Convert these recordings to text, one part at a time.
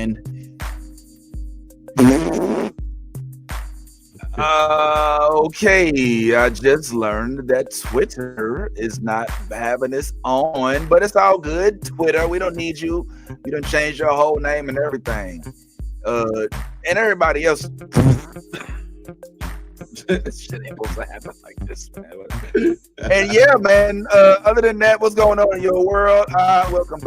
man. Okay, I just learned that Twitter is not having its own, but it's all good. Twitter, we don't need you. You done changed your whole name and everything. And everybody else. This shit ain't supposed to happen like this, man. And yeah, man. Other than that, what's going on in your world? Welcome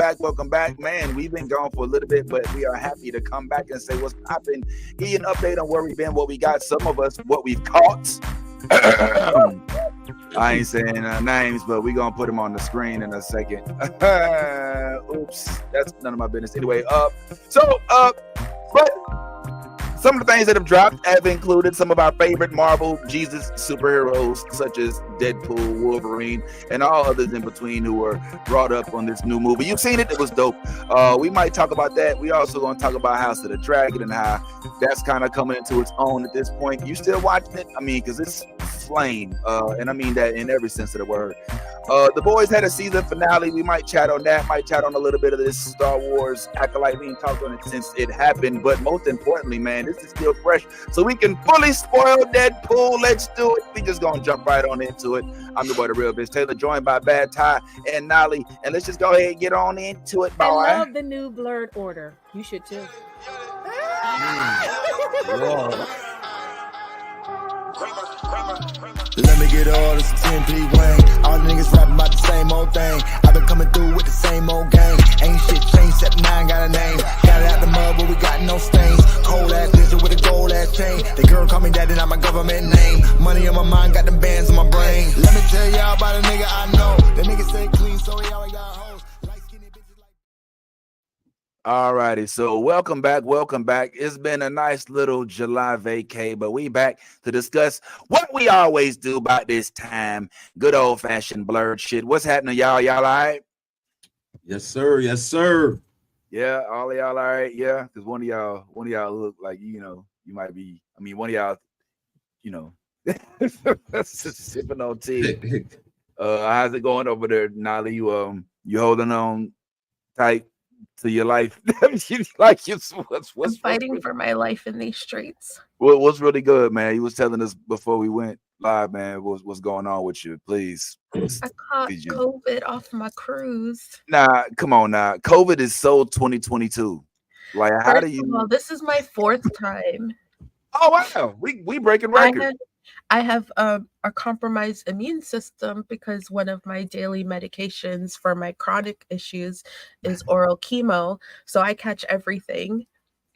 back, man. We've been gone for a little bit, but we are happy to come back and say what's popping. Give you an update on where we've been, what we got. Some of us, what we've caught. I ain't saying names, but we gonna put them on the screen in a second. Oops, that's none of my business. Anyway, but. Some of the things that have dropped have included some of our favorite Marvel Jesus superheroes, such as Deadpool, Wolverine, and all others in between who were brought up on this new movie. You've seen it; it was dope. We might talk about that. We also going to talk about House of the Dragon and how that's kind of coming into its own at this point. You still watching it? I mean, because it's flame, and I mean that in every sense of the word. The Boyz had a season finale. We might chat on that. Might chat on a little bit of this Star Wars acolyte. We ain't talked on it since it happened, but most importantly, man, this is still fresh, so we can fully spoil Deadpool. Let's do it. We just gonna jump right on into it. I'm the boy, the real bitch Taylor, joined by Bad Ty and Nolly, and let's just go ahead and get on into it. Boy. I love the new blurred order. You should too. Let me get all this 10P Wayne. All the niggas rapping about the same old thing. I've been coming through with the same old gang. Ain't shit changed except nine got a name. Got it out the mud but we got no stains. Cold ass bitch with a gold ass chain. The girl call me daddy, not my government name. Money on my mind, got them bands on my brain. Let me tell y'all about a nigga I know. The nigga stay clean so he always got hoes. Light skinny bitches like. Alrighty, so welcome back. It's been a nice little July vacay, but we back to discuss what we always do about this time. Good old-fashioned blurred shit. What's happening, y'all? Y'all all right? Yes, sir. Yeah, all of y'all all right? Yeah, because one of y'all look like, you might be, one of y'all, sipping on tea. How's it going over there, Nolly? You holding on tight to your life? I'm fighting for my life in these streets. What's really good, man? You was telling us before we went live, man. What's going on with you? Please. I caught COVID off my cruise. Nah, come on now. COVID is so 2022. Like, how do you? Well, this is my fourth time. Oh wow, we breaking records. I have a compromised immune system because one of my daily medications for my chronic issues is oral chemo. So I catch everything.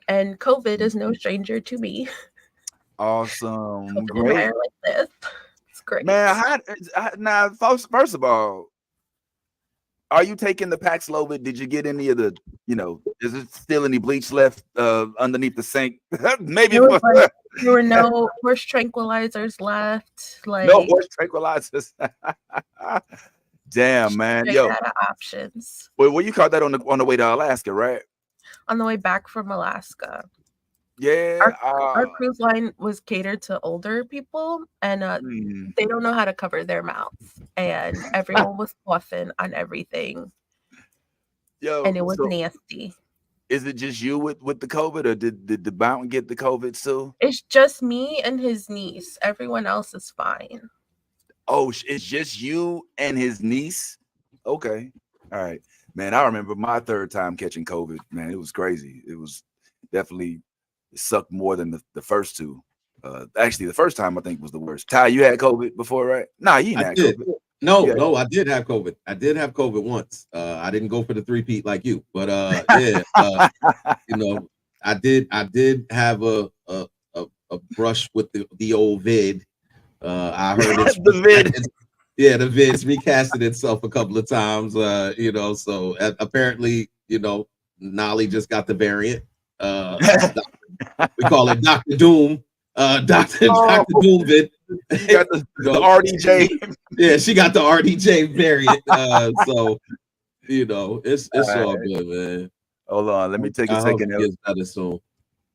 And COVID is no stranger to me. Awesome. COVID Great. like this. It's great. Man, now, first of all, are you taking the Paxlovid? Did you get any of the, is it still any bleach left underneath the sink? Maybe there were no horse tranquilizers left. No horse tranquilizers. Damn, man. Yo, out of options. Well, you caught that on the way to Alaska, right? On the way back from Alaska. Yeah. Our cruise line was catered to older people, and they don't know how to cover their mouths, and everyone was coughing on everything. Yo, and it was nasty. Is it just you with the COVID, or did the Mountain get the COVID too? It's just me and his niece. Everyone else is fine. Oh, it's just you and his niece? Okay. All right. Man, I remember my third time catching COVID. Man, it was crazy. It was definitely, it sucked more than the first two. Actually, the first time I think was the worst. Ty, you had COVID before, right? Nah, you didn't have COVID. No, I did have COVID. I did have COVID once. I didn't go for the three-peat like you, but I did have a brush with the old vid. I heard it's the vid. The vid's recasted itself a couple of times. So apparently, Nolly just got the variant. We call it Dr. Doom. Dr. Doom vid. She got the RDJ. Yeah, she got the RDJ variant. So it's all good, man. Hold on, let me take a second.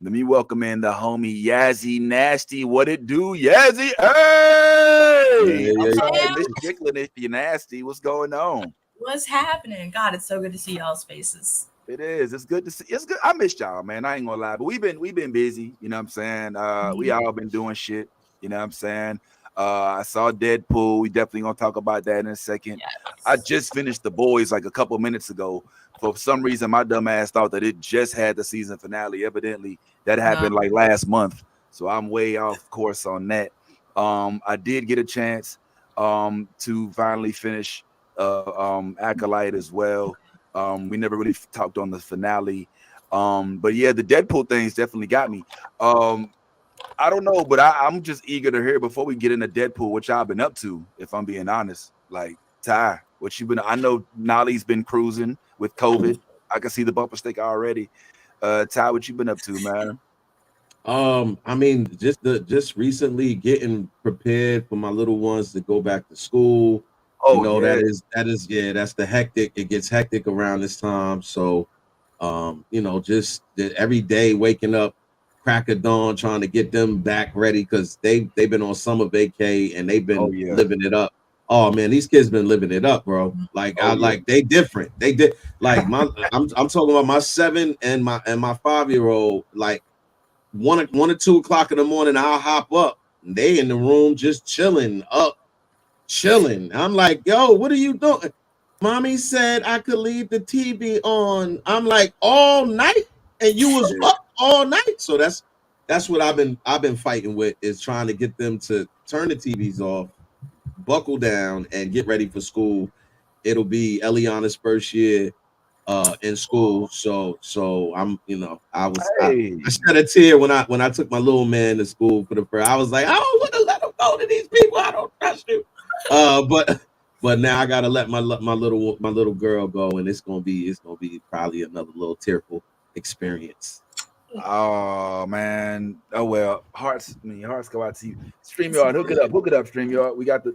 Let me welcome in the homie Yazzie Nasty. What it do, Yazzie? Hey! I'm sorry, Miss Jicklin, if you're nasty. What's going on? What's happening? God, it's so good to see y'all's faces. It is. It's good to see. It's good. I missed y'all, man. I ain't gonna lie, but we've been busy. You know what I'm saying? We all been doing shit. You know what I'm saying? I saw Deadpool. We definitely gonna talk about that in a second. I Yes. just finished the Boys like a couple minutes ago. For some reason, my dumb ass thought that it just had the season finale. Evidently, that happened like last month. So I'm way off course on that. I did get a chance to finally finish Acolyte as well. We never really talked on the finale. But yeah, the Deadpool things definitely got me. I don't know, but I'm just eager to hear before we get into Deadpool what y'all been up to, if I'm being honest. Like, Ty, what you been? I know Nolly's been cruising with COVID. I can see the bumper sticker already. Ty, what you been up to, man? I mean, just recently getting prepared for my little ones to go back to school. Oh yeah, That's the hectic. It gets hectic around this time. So, just every day waking up, crack of dawn, trying to get them back ready because they've been on summer vacay and they've been living it up. Oh man, these kids been living it up, bro. Like they different. They did like I'm talking about my 7 and my 5-year-old. Like 1 or 2 o'clock in the morning, I'll hop up. They in the room just chilling. I'm like, yo, what are you doing? Mommy said I could leave the TV on. I'm like, all night, and you was up all night. So that's what I've been fighting with, is trying to get them to turn the TVs off, buckle down, and get ready for school. It'll be Eliana's first year in school. So I'm, I shed a tear when I took my little man to school for the first. I was like, I don't want to let him go to these people. I don't trust you. But now I gotta let my little girl go, and it's gonna be probably another little tearful experience. Oh man. Oh well. Hearts go out to you. StreamYard, hook it up, StreamYard. We got the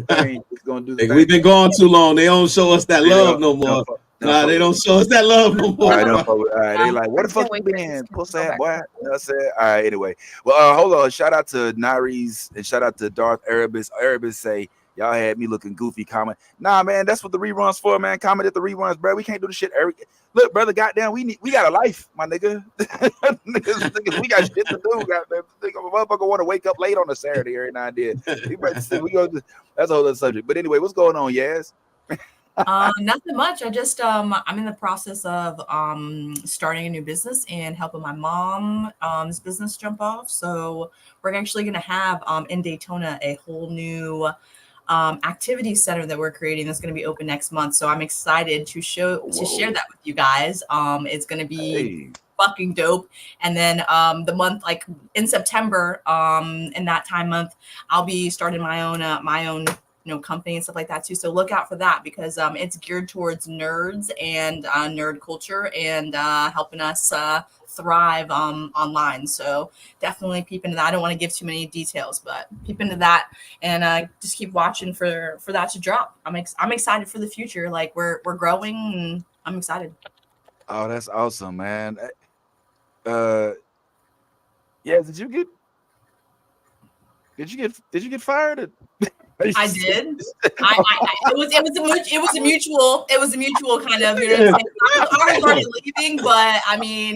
thing. It's gonna do the thing. We've been gone too long. They don't show us that love no more. Nah, they don't show us that love no more. All right, they like, what the fuck you been, pussy boy? You know what I said? All right, anyway. Well, hold on. Shout out to Naries and shout out to Darth Erebus. Erebus say, y'all had me looking goofy. Comment. Nah, man, that's what the reruns for, man. Comment at the reruns, bro. We can't do the shit. Look, brother, goddamn, we got a life, my nigga. niggas, we got shit to do. Goddamn, motherfucker want to wake up late on a Saturday every now and then. That's a whole other subject. But anyway, what's going on, Yaz? Nothing much. I just I'm in the process of starting a new business and helping my mom's business jump off. So we're actually going to have in Daytona a whole new activity center that we're creating that's going to be open next month. So I'm excited to share that with you guys. It's going to be fucking dope. And then the month, like in September, in that time month, I'll be starting my own company and stuff like that too. So look out for that, because it's geared towards nerds and nerd culture and helping us thrive online. So definitely peep into that. I don't want to give too many details, but peep into that and just keep watching for that to drop. I'm excited for the future. Like we're growing and I'm excited. Oh, that's awesome, man. Yeah, did you get fired? I did. It was a mutual kind of, you know what I'm saying? I started leaving, but I mean,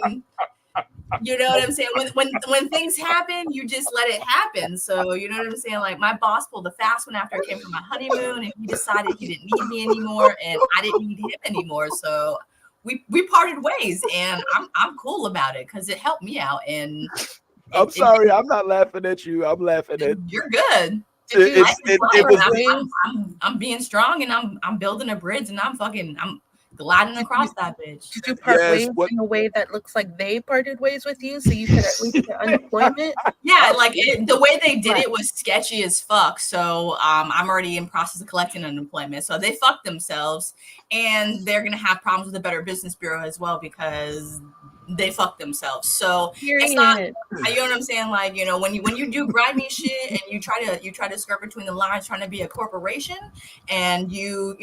you know what I'm saying? When things happen, you just let it happen. So you know what I'm saying? Like my boss pulled a fast one after I came from my honeymoon, and he decided he didn't need me anymore, and I didn't need him anymore. So we parted ways, and I'm cool about it because it helped me out. And I'm sorry, I'm not laughing at you. I'm laughing at you're good. I'm being strong, and I'm building a bridge, and I'm gliding across that bitch. Did you part ways in a way that looks like they parted ways with you, so you could at least get unemployment? Yeah, like the way they did it was sketchy as fuck. So I'm already in process of collecting unemployment. So they fucked themselves, and they're gonna have problems with the Better Business Bureau as well because they fucked themselves. So it's not, you know what I'm saying? Like, you know, when you do grimy shit and you try to skirt between the lines trying to be a corporation, and you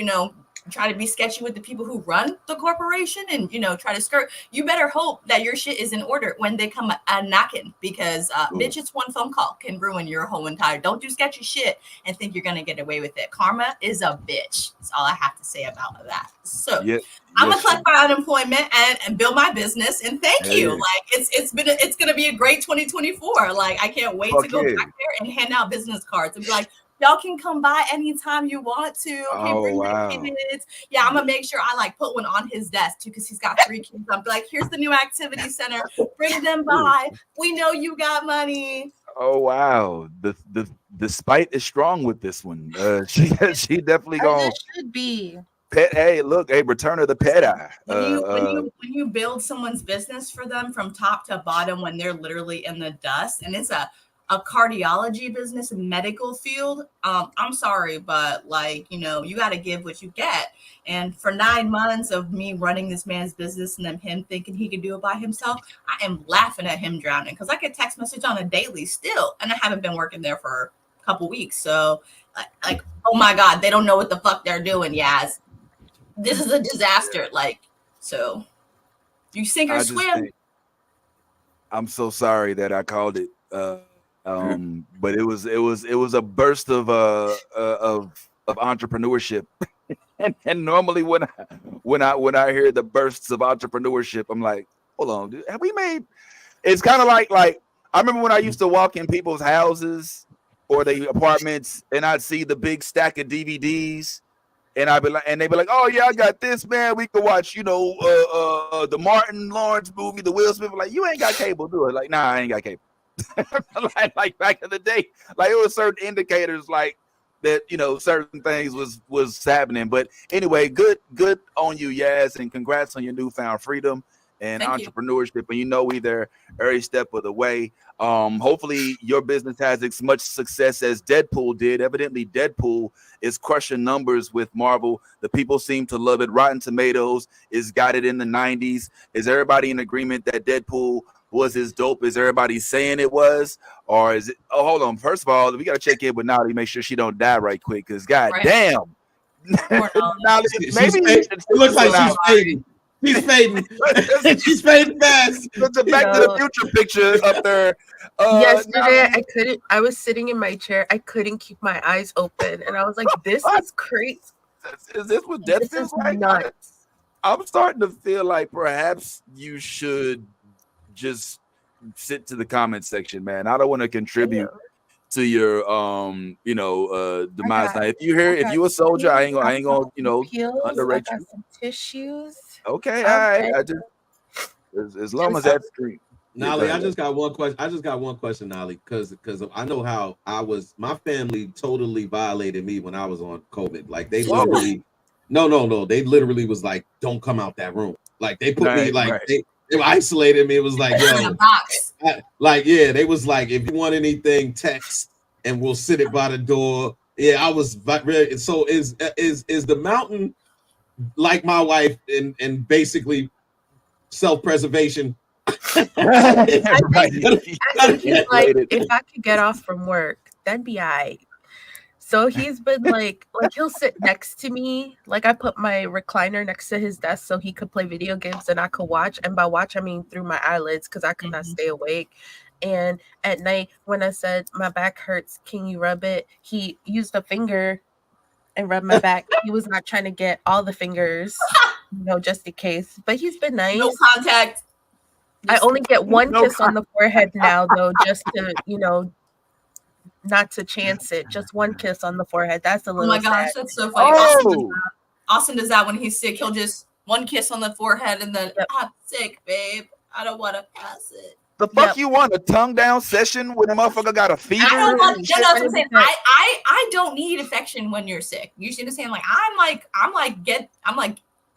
try to be sketchy with the people who run the corporation and, try to skirt, you better hope that your shit is in order when they come a knocking, because bitch, it's one phone call can ruin your whole entire. Don't do sketchy shit and think you're going to get away with it. Karma is a bitch. That's all I have to say about that. So I'm going to collect my unemployment and build my business. And thank you. Like it's going to be a great 2024. Like I can't wait to go back there and hand out business cards and be like, y'all can come by anytime you want to. Okay, bring the kids. Yeah, I'm gonna make sure I like put one on his desk too, because he's got 3 kids. I'm like, here's the new activity center. Bring them by. We know you got money. Oh wow, the spite is strong with this one. She definitely gonna should be. Pet, hey, look, hey, return of the pet eye. When you build someone's business for them from top to bottom, when they're literally in the dust, and it's a cardiology business and medical field, I'm sorry, but like, you got to give what you get. And for 9 months of me running this man's business and then him thinking he could do it by himself, I am laughing at him drowning, because I get text message on a daily still, and I haven't been working there for a couple weeks. So like, oh my God, they don't know what the fuck they're doing. Yaz, this is a disaster. Like, so you sink or swim. I'm so sorry that I called it. But it was a burst of entrepreneurship. and normally when I hear the bursts of entrepreneurship, I'm like, hold on, dude, have we made? It's kind of like I remember when I used to walk in people's houses or the apartments, and I'd see the big stack of DVDs, and I'd be like, and they'd be like, oh yeah, I got this, man. We could watch, the Martin Lawrence movie, the Will Smith. Like, you ain't got cable, do it? Like, nah, I ain't got cable. like back in the day, like it was certain indicators like that, certain things was happening. But anyway, good on you, Yaz, and congrats on your newfound freedom and entrepreneurship. And we there every step of the way. Hopefully your business has as much success as Deadpool did. Evidently Deadpool is crushing numbers with Marvel. The people seem to love it. Rotten Tomatoes is got it in the 90s. Is everybody in agreement that Deadpool was as dope as everybody's saying it was? Or is it? Oh, hold on. First of all, we got to check in with Nolly, make sure she don't die right quick, because damn. Nolly, maybe it looks like she's fading. She's fading. She's fading fast. It's a Back to the Future picture up there. Yesterday, I was sitting in my chair. I couldn't keep my eyes open. And I was like, this is crazy. Is this what death feels like? Nuts. I'm starting to feel like perhaps you should just sit to the comment section, man. I don't want to contribute to your demise. Now, if you a soldier, I ain't gonna underrate you. Some tissues. Okay, all right. I just as long as that's stream. Nolly, I just got one question, Nolly, because I know how my family totally violated me when I was on COVID. Like they literally, no, they literally was like, don't come out that room. Like they put me like they isolated me. It was like, yo, they was like, if you want anything, text and we'll sit it by the door. Yeah, I was very. So is the mountain like my wife and basically self-preservation? I think if I could get off from work, that'd be all right. So he's been like he'll sit next to me. Like I put my recliner next to his desk so he could play video games and I could watch. And by watch, I mean through my eyelids, because I could not stay awake. And at night, when I said my back hurts, can you rub it? He used a finger and rubbed my back. He was not trying to get all the fingers, just in case. But he's been nice. No contact. I only get one kiss on the forehead now, though, just to, not to chance it. Just one kiss on the forehead. That's a little. Oh my gosh, that's so funny. Oh. Austin does that when he's sick. He'll just one kiss on the forehead and then I'm sick, babe. I don't want to pass it. The fuck you want, a tongue down session when a motherfucker got a fever? I don't want. That's what I'm saying. I don't need affection when you're sick. You see what I'm saying? Like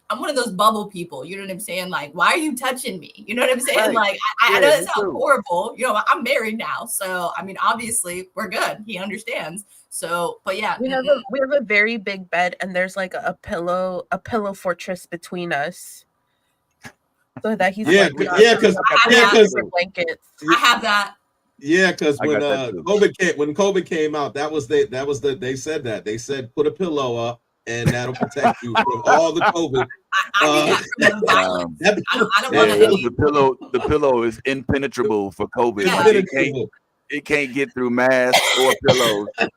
I'm one of those bubble people. You know what I'm saying? Like, why are you touching me? You know what I'm saying? Right. Like, I know it sounds horrible. I'm married now, so I mean, obviously, we're good. He understands. So, but yeah, we have a very big bed, and there's like a pillow fortress between us, so that he's because blankets. I have that. Yeah, because when COVID came out, they said put a pillow up. and that'll protect you from all the COVID. I need that from the violence. I don't want the pillow is impenetrable for COVID. Yeah. Like it can't get through masks or pillows. See,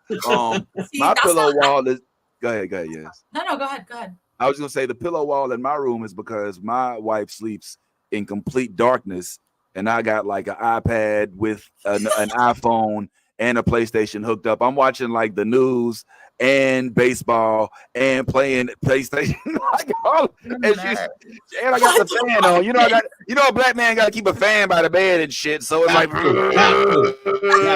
My that's pillow not- wall is. Go ahead. Yes. No, go ahead. I was gonna say the pillow wall in my room is because my wife sleeps in complete darkness, and I got like an iPad with an iPhone and a PlayStation hooked up. I'm watching like the news and baseball and playing PlayStation. Like and I got the fan on. You know, a black man got to keep a fan by the bed and shit. So it's like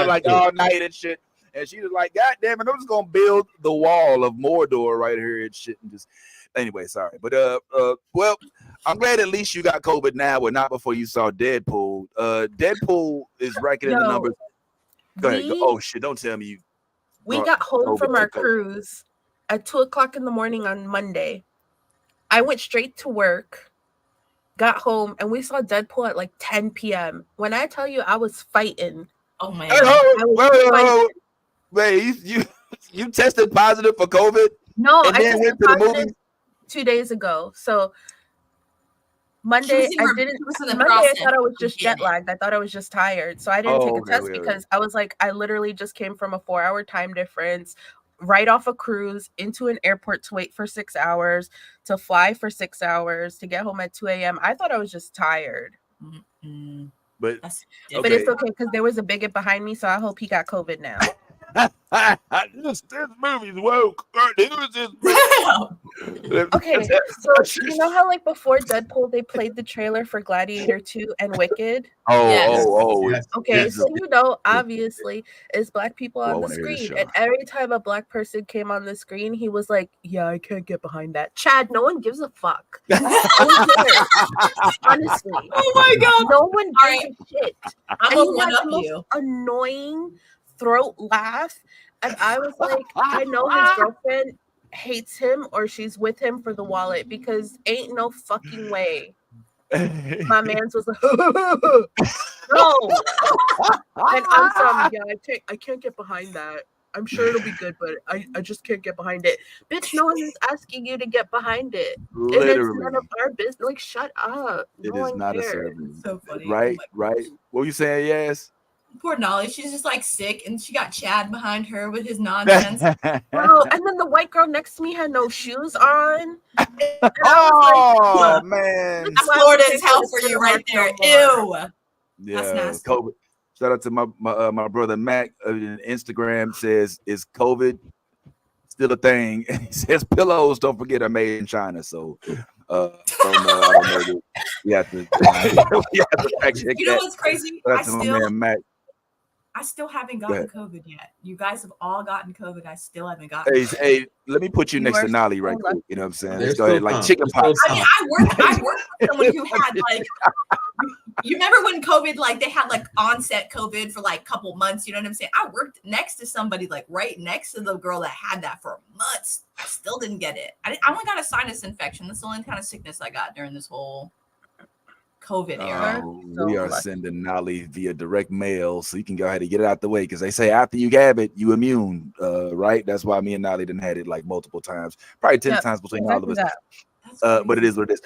like all night and shit. And she was like, "God damn it, I'm just gonna build the wall of Mordor right here and shit." And just anyway, sorry, but well, I'm glad at least you got COVID now, but not before you saw Deadpool. Deadpool is reckoning the numbers. Go ahead. Oh shit! Don't tell me you. We got home from our cruise at 2:00 in the morning on Monday. I went straight to work, got home, and we saw Deadpool at like 10 p.m. When I tell you I was fighting. Oh man. Wait, you tested positive for COVID? No, and I then went to the movie 2 days ago. So Monday, I thought I was just jet lagged. I thought I was just tired. So I didn't take a test because I was like, I literally just came from a 4-hour time difference, right off a cruise into an airport to wait for 6 hours, to fly for 6 hours, to get home at 2 a.m. I thought I was just tired. Mm-hmm. But it's okay because there was a bigot behind me, so I hope he got COVID now. this movie's woke. Okay, so you know how like before Deadpool they played the trailer for Gladiator 2 and Wicked? Yes. Okay, so you know, obviously, it's black people on the screen, and every time a black person came on the screen, he was like, "Yeah, I can't get behind that." Chad, no one gives a fuck. Honestly, oh my god, no one gives a shit. I'm gonna one up you. Annoying throat laugh, and I was like, I know his girlfriend hates him or she's with him for the wallet because ain't no fucking way. My man's was like, no, and I'm from I can't get behind that. I'm sure it'll be good, but I just can't get behind it. Bitch, no one is asking you to get behind it. Literally. And it's none of our business. Like, shut up. It no is not cares. a ceremony. So funny. Right. What were you saying? Yes. Poor Nolly, she's just like sick, and she got Chad behind her with his nonsense. Bro, and then the white girl next to me had no shoes on. Oh man, that's Florida is hell for you right there. Ew. Yeah, COVID. Shout out to my brother Mac. Instagram says, "Is COVID still a thing?" And he says, "Pillows, don't forget, are made in China." So, I don't know. We have to fact check you know what's crazy? I still haven't gotten COVID yet. You guys have all gotten COVID. I still haven't gotten COVID. Hey, let me put you next to Nolly right quick. You know what I'm saying? Let's go ahead, like chicken pox. I mean, I worked with someone who had like, you remember when COVID, like they had like onset COVID for like a couple months. You know what I'm saying? I worked next to somebody like right next to the girl that had that for months. I still didn't get it. I only got a sinus infection. That's the only kind of sickness I got during this whole COVID era. We are sending Nolly via direct mail, so you can go ahead and get it out the way because they say after you have it, you immune, right? That's why me and Nolly done had it like multiple times, probably 10 times between all of us. But it is what it is.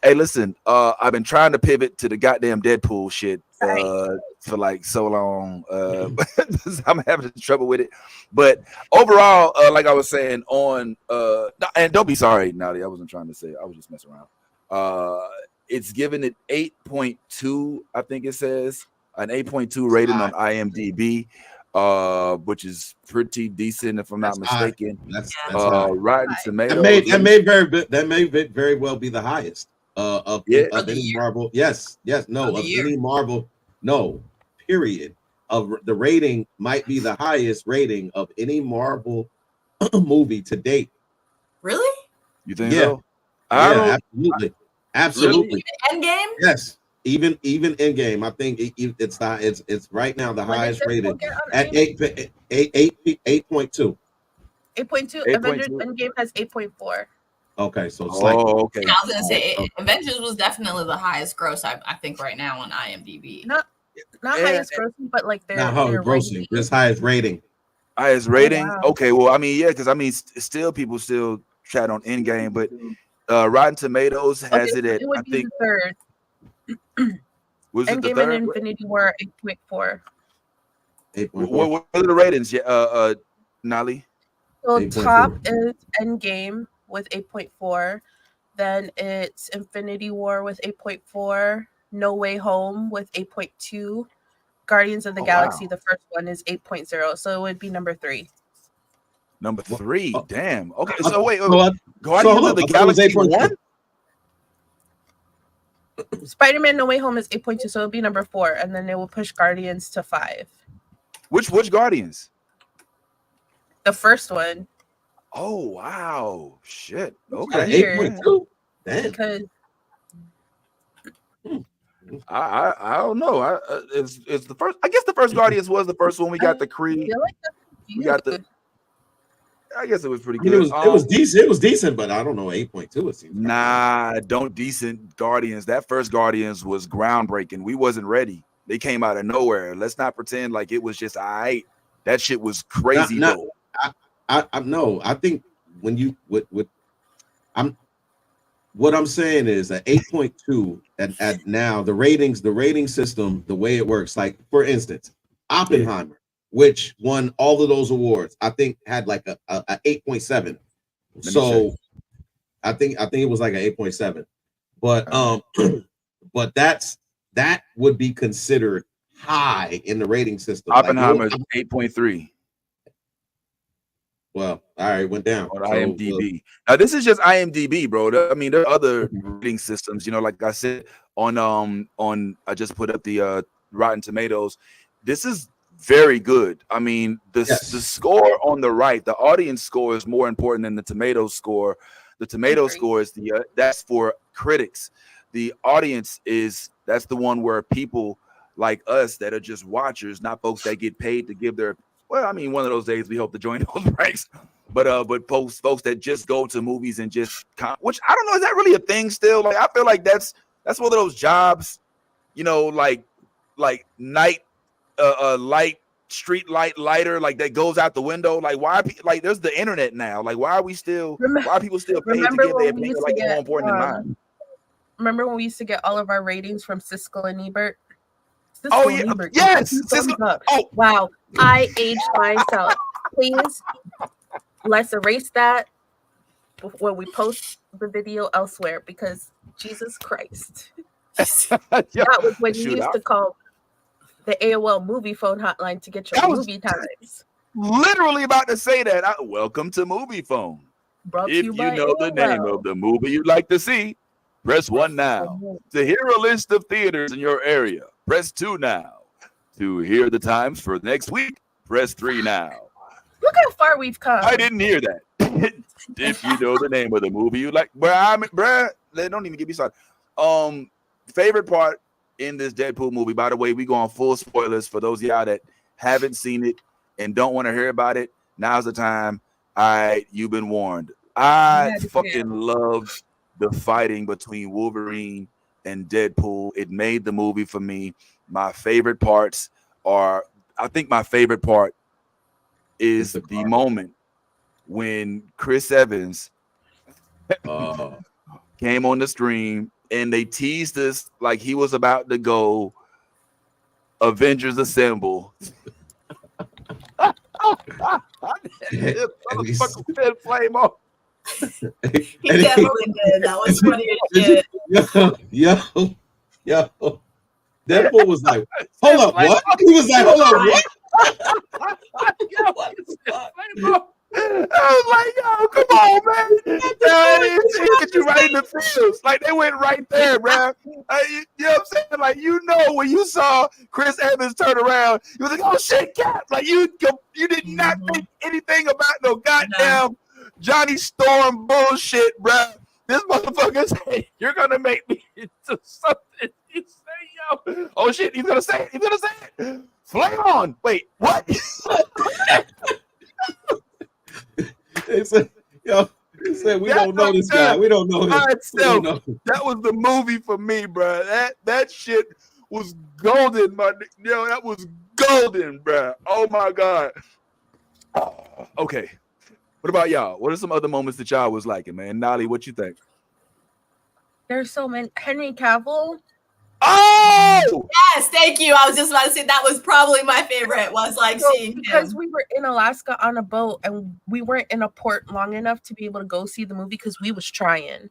Hey, listen, I've been trying to pivot to the goddamn Deadpool shit for like so long. I'm having trouble with it. But overall, like I was saying on and don't be sorry, Nolly, I wasn't trying to say, I was just messing around. It's given it 8.2, I think it says, an 8.2 rating on IMDb, which is pretty decent if I'm not mistaken. That's Rotten Tomatoes. That may very well be the highest of any Marvel. Yes, no, of any Marvel. No, period. Of the rating might be the highest rating of any Marvel movie to date. Really? You think so? Yeah, absolutely. Even Endgame? Yes, even Endgame. I think it's right now the highest rated at 8.2. 8.2. Avengers Endgame has 8.4. Okay, so it's okay. I was gonna say Avengers was definitely the highest gross. I think right now on IMDb. Not highest grossing, but like their grossing. This highest rating. Highest rating. Wow. Okay, well, I mean, yeah, because I mean, still people still chat on Endgame, but Rotten Tomatoes has Okay, it so at, it would I be think, the third. was it the Endgame and third? Infinity War 8.4. 8.4. What are the ratings? Yeah, Nali. So 8.4. top is Endgame with 8.4. Then it's Infinity War with 8.4. No Way Home with 8.2. Guardians of the Galaxy, Wow. the first one, is 8.0. So it would be number 3. Number 3. Oh. Damn. Okay. So wait. So Guardians of the Galaxy 1? Spider-Man No Way Home is 8.2, so it'll be number 4, and then it will push Guardians to 5. Which Guardians? The first one. Oh wow. Shit. Weird. Okay. 8.2. Damn. Because I don't know. It's the first. I guess the first Guardians was the first one. We got the I Creed. feel like that's We got the. I guess it was pretty I mean, good. it was decent. It was decent, but I don't know. 8.2. It seems. Nah, don't decent Guardians. That first Guardians was groundbreaking. We wasn't ready. They came out of nowhere. Let's not pretend like it was just all right. That shit was crazy though. I no. I think when you what I'm saying is that 8.2 at now the rating system, the way it works, like for instance, Oppenheimer, which won all of those awards, I think had like a 8.7. So I think it was like an 8.7. But but that would be considered high in the rating system. Oppenheimer's 8.3. Well, all right, went down on IMDb. Now this is just IMDb, bro. I mean, there are other rating systems. You know, like I said on I just put up the Rotten Tomatoes. This is very good. I mean, the score on the right, the audience score is more important than the tomato score. The tomato score is that's for critics. The audience that's the one where people like us that are just watchers, not folks that get paid to give their. Well, I mean, one of those days we hope to join those ranks, but folks that just go to movies and just which I don't know, is that really a thing still? Like I feel like that's one of those jobs, you know, like night light street lighter, like that goes out the window. Like why like there's the internet now. Like why are people still paid to give their opinion like more important than mine? Remember when we used to get all of our ratings from Siskel and Ebert? Oh yeah, yes. Oh wow, I aged myself. Please, let's erase that when we post the video elsewhere because Jesus Christ, that was when you used to call the AOL movie phone hotline to get your movie times. Literally about to say that. Welcome to Movie Phone. If you know the name of the movie you'd like to see, press 1 now. To hear a list of theaters in your area, press 2 now. To hear the times for next week, press 3 now. Look how far we've come. I didn't hear that. If you know the name of the movie you like, bruh, they don't even get me started. Favorite part in this Deadpool movie, by the way, we go on full spoilers for those of y'all that haven't seen it and don't want to hear about it. Now's the time. All right, you've been warned. I fucking loved the fighting between Wolverine and Deadpool. It made the movie for me. My favorite parts are, I think my favorite part is the moment when Chris Evans came on the stream and they teased us like he was about to go Avengers Assemble. Flame off. He definitely did. That was funny as shit. Yo. Deadpool was like, hold up, what? He was like, hold up, what? I was like, yo, come on, man. They hit you right in the feels. Like, they went right there, bro. You know what I'm saying? Like, you know, when you saw Chris Evans turn around, you was like, oh, shit, Cap. Like, you did not think anything about no goddamn Johnny Storm bullshit, bro. This motherfucker said, you're going to make me into something. You say, yo. Oh, shit, he's going to say it. He's going to say it. Flame on. Wait, what? They said, we don't know this guy. We don't know him. That was the movie for me, bro. That shit was golden, that was golden, bro. Oh my god. Okay. What about y'all? What are some other moments that y'all was liking, man? Nolly, what you think? There's so many. Henry Cavill. Oh, Yes, thank you. I was just about to say that was probably my favorite. Was like seeing because him. we were in Alaska on a boat and we weren't in a port long enough to be able to go see the movie because we was trying.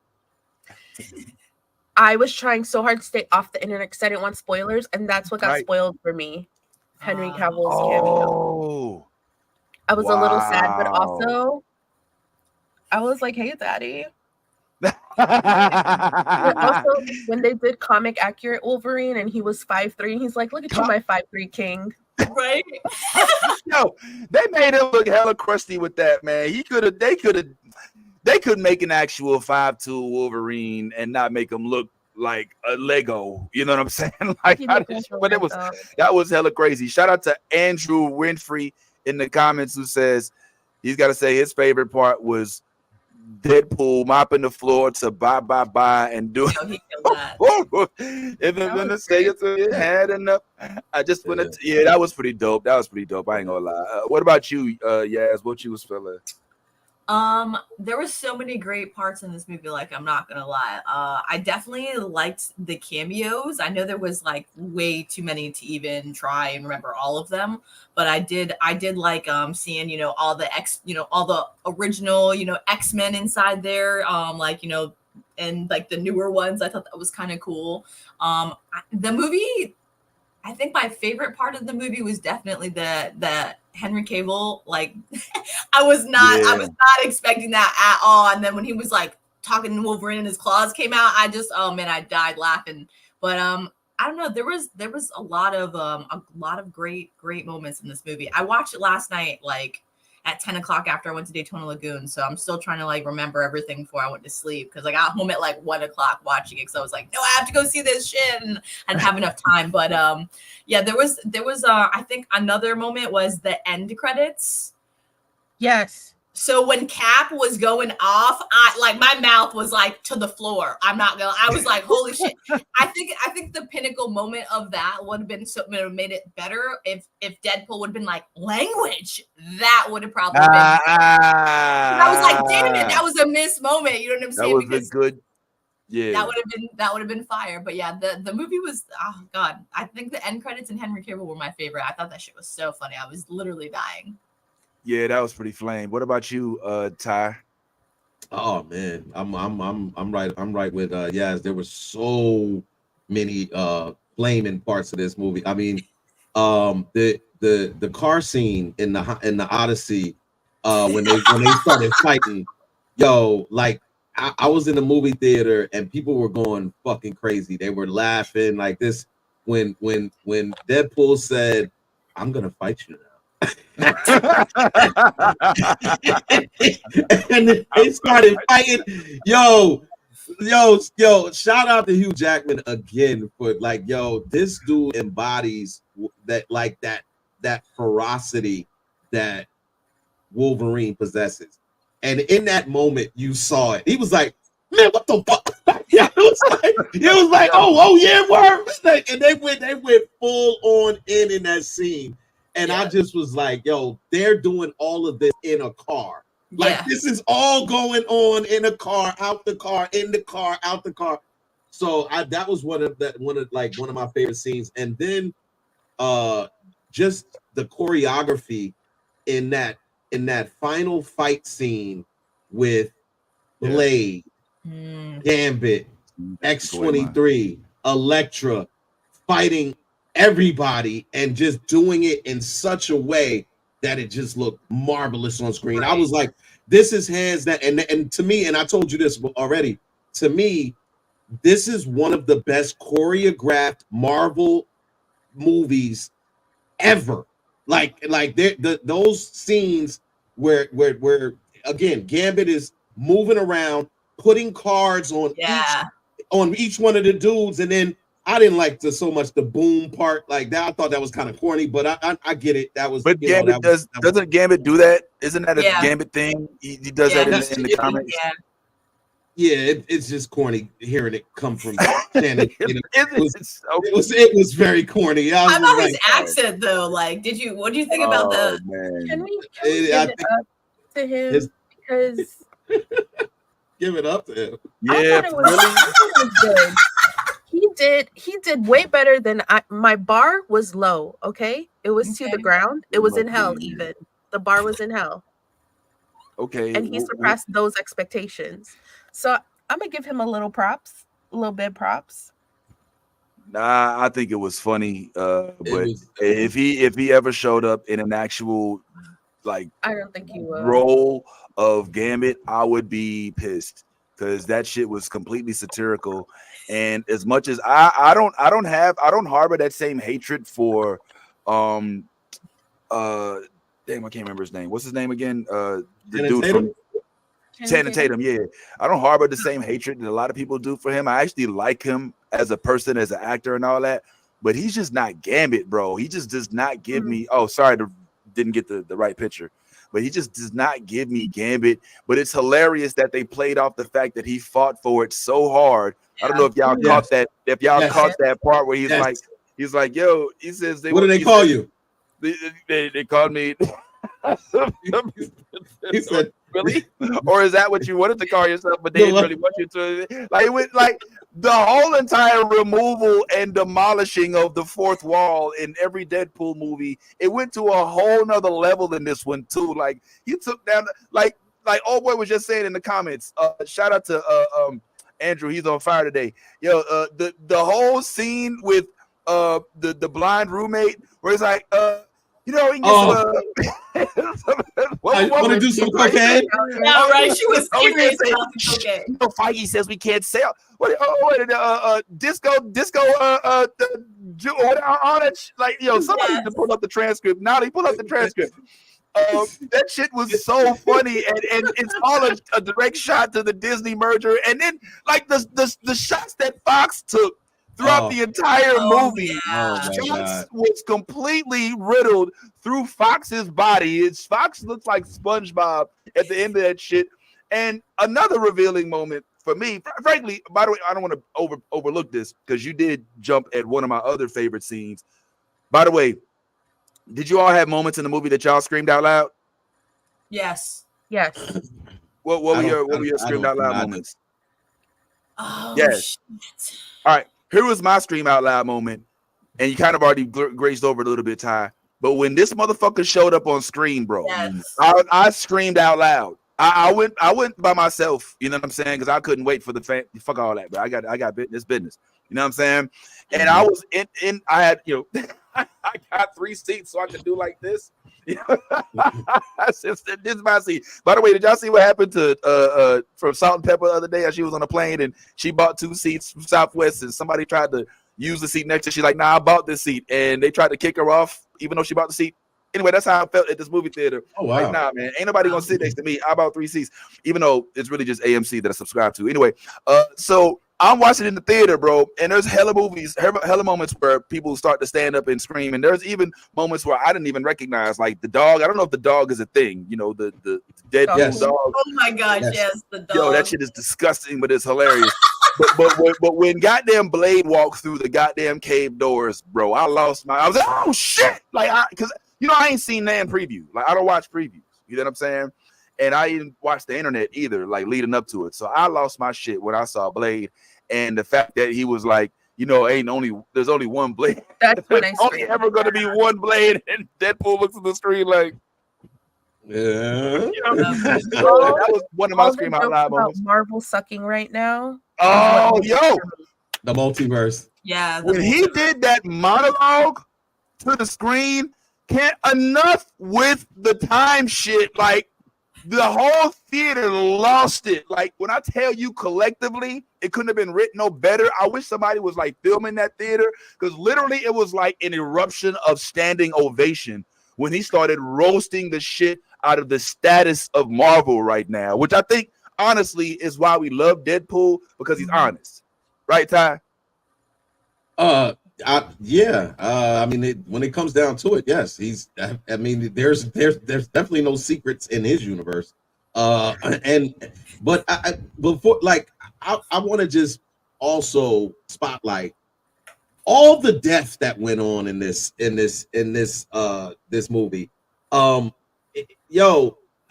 I was trying so hard to stay off the internet because I didn't want spoilers, and that's what got Right. spoiled for me. Henry Cavill's cameo. oh, I was a little sad, but wow. also I was like, "Hey, Daddy." But also, when they did comic accurate Wolverine and he was 5'3", he's like, "Look at you, my 5'3" king." Right? Yo, they made him look hella crusty with that, man. They could make an actual 5'2" Wolverine and not make him look like a Lego. You know what I'm saying? Like, He I looked didn't- like a but it was Lego. that was hella crazy. Shout out to Andrew Winfrey in the comments who says he's got to say his favorite part was Deadpool mopping the floor to bye and doing. Yo, he killed that. If I'm That gonna was say great. it to your head enough, I just want to. Yeah, that was pretty dope. That was pretty dope. I ain't gonna lie. What about you, Yaz? What you was feeling? There were so many great parts in this movie, like I'm not gonna lie. I definitely liked the cameos. I know there was like way too many to even try and remember all of them, but I did like seeing, you know, all the all the original, you know, X-Men inside there. Like, you know, and like the newer ones. I thought that was kind of cool. The movie, I think my favorite part of the movie was definitely the Henry Cavill. Like, I was not expecting that at all. And then when he was like talking to Wolverine and his claws came out, I just, oh man, I died laughing. But I don't know. There was a lot of great moments in this movie. I watched it last night, like at 10 o'clock after I went to Daytona Lagoon. So I'm still trying to like remember everything before I went to sleep. Cause I got home at like 1 o'clock watching it. Cause I was like, no, I have to go see this shit. And I didn't have enough time. But yeah, there was I think another moment was the end credits. Yes. So when Cap was going off, my mouth was like to the floor. I was like, holy shit. I think the pinnacle moment of that would have made it better if Deadpool would have been like, language. That would have probably been. I was like, damn it, that was a missed moment. You know what I'm saying? That was a good. Yeah. That would have been fire. But yeah, the movie was, oh god. I think the end credits and Henry Cavill were my favorite. I thought that shit was so funny. I was literally dying. Yeah, that was pretty flame. What about you, Ty? Oh man, I'm right with Yaz. There were so many flaming parts of this movie. I mean, the car scene in the Odyssey, when they started fighting, yo, like I was in the movie theater and people were going fucking crazy. They were laughing like this when Deadpool said, "I'm gonna fight you now." And they started fighting. Yo, shout out to Hugh Jackman again for like, yo, this dude embodies that ferocity that Wolverine possesses. And in that moment, you saw it. He was like, man, what the fuck? Yeah, it was like, oh yeah, word. And they went full on in that scene. And yeah. I just was like, yo, they're doing all of this in a car. Like, this is all going on in a car, out the car, in the car, out the car. So that was one of my favorite scenes. And then just the choreography in that final fight scene with Blade, Gambit, X-23, Elektra fighting everybody and just doing it in such a way that it just looked marvelous on screen. Right. I was like, this is hands down. And to me, and I told you this already, to me, this is one of the best choreographed Marvel movies ever. Like those scenes where again, Gambit is moving around, putting cards on each one of the dudes, and then I didn't like so much the boom part like that. I thought that was kind of corny, but I get it. That was. But Gambit doesn't Gambit do that? Isn't that a Gambit thing? He does that in the comics. Yeah, it's just corny hearing it come from Shannon. You know, it was very corny. How about his accent though? Like, what do you think about the? Can we give it up to him? because Give it up to him. Yeah, I thought it was good. He did way better than my bar was low, okay? It was to the ground. It was in hell even. The bar was in hell. Okay. And he surpassed those expectations. So I'm gonna give him a little bit props. Nah, I think it was funny. But if he ever showed up in an actual like I don't think he will. role of Gambit, I would be pissed because that shit was completely satirical. And as much as I don't harbor that same hatred for damn, I can't remember his name. What's his name again? The dude from Channing Tatum. Yeah, I don't harbor the same hatred that a lot of people do for him. I actually like him as a person, as an actor, and all that. But he's just not Gambit, bro. He just does not give me. Oh, sorry, didn't get the right picture. But he just does not give me Gambit. But it's hilarious that they played off the fact that he fought for it so hard. I don't know if y'all caught that. If y'all caught that part where he's like, yo, he says, what do they call you? They called me. He said, really? Or is that what you wanted to call yourself, but they didn't really want you to? Like, it went like the whole entire removal and demolishing of the fourth wall in every Deadpool movie. It went to a whole nother level in this one too. Like he took down, like old boy was just saying in the comments. Shout out to Andrew, he's on fire today. Yo, the whole scene with the blind roommate where it's like you know, he gets want to do some cocaine? Yeah, right. She was serious about the cocaine. You know, Feige says we can't sell. Disco, like, yo, somebody need to pull up the transcript. Now they pull up the transcript. That shit was so funny, and it's all a direct shot to the Disney merger, and then like the shots that Fox took throughout the entire movie. Fox was completely riddled through Fox's body. Fox looks like SpongeBob at the end of that shit. And another revealing moment for me, frankly, by the way, I don't want to overlook this because you did jump at one of my other favorite scenes. By the way, did you all have moments in the movie that y'all screamed out loud? Yes. What were your screamed out loud moments? Oh, yes. Shit. All right. Here was my scream out loud moment, and you kind of already grazed over a little bit, Ty. But when this motherfucker showed up on screen, bro, I screamed out loud. I went by myself, you know what I'm saying? Because I couldn't wait for the fuck all that, but I got business. You know what I'm saying? And I was in I had, you know, I got 3 seats so I could do like this. You know? This is my seat. By the way, did y'all see what happened to from Salt and Pepper the other day as she was on a plane and she bought 2 seats from Southwest and somebody tried to use the seat next to her? She's like, nah, I bought this seat, and they tried to kick her off even though she bought the seat. Anyway, that's how I felt at this movie theater. Oh wow. Like, nah, man, ain't nobody gonna sit next to me. I bought 3 seats, even though it's really just AMC that I subscribe to. Anyway, so I'm watching in the theater, bro, and there's hella moments where people start to stand up and scream, and there's even moments where I didn't even recognize, like the dog. I don't know if the dog is a thing, you know, the Deadpool dog. Oh my gosh, yes, the dog. Yo, that shit is disgusting, but it's hilarious. but when goddamn Blade walked through the goddamn cave doors, bro, I was like, oh shit, like, because you know I ain't seen that in preview. Like I don't watch previews. You know what I'm saying? And I didn't watch the internet either, like leading up to it. So I lost my shit when I saw Blade. And the fact that he was like, you know, there's only one Blade. That's when there's only ever going to be one Blade. And Deadpool looks at the screen like, yeah. You know, that was one of my scream out loud moments. Marvel sucking right now. Oh, yo, the multiverse. Yeah. When he did that monologue to the screen, can't enough with the time shit. Like the whole theater lost it. Like when I tell you collectively, it couldn't have been written no better. I wish somebody was like filming that theater because literally it was like an eruption of standing ovation when he started roasting the shit out of the status of Marvel right now, which I think honestly is why we love Deadpool, because he's honest. Right, Ty? Yeah. I mean, when it comes down to it, yes, I mean, there's definitely no secrets in his universe. But I want to just also spotlight all the death that went on in this movie.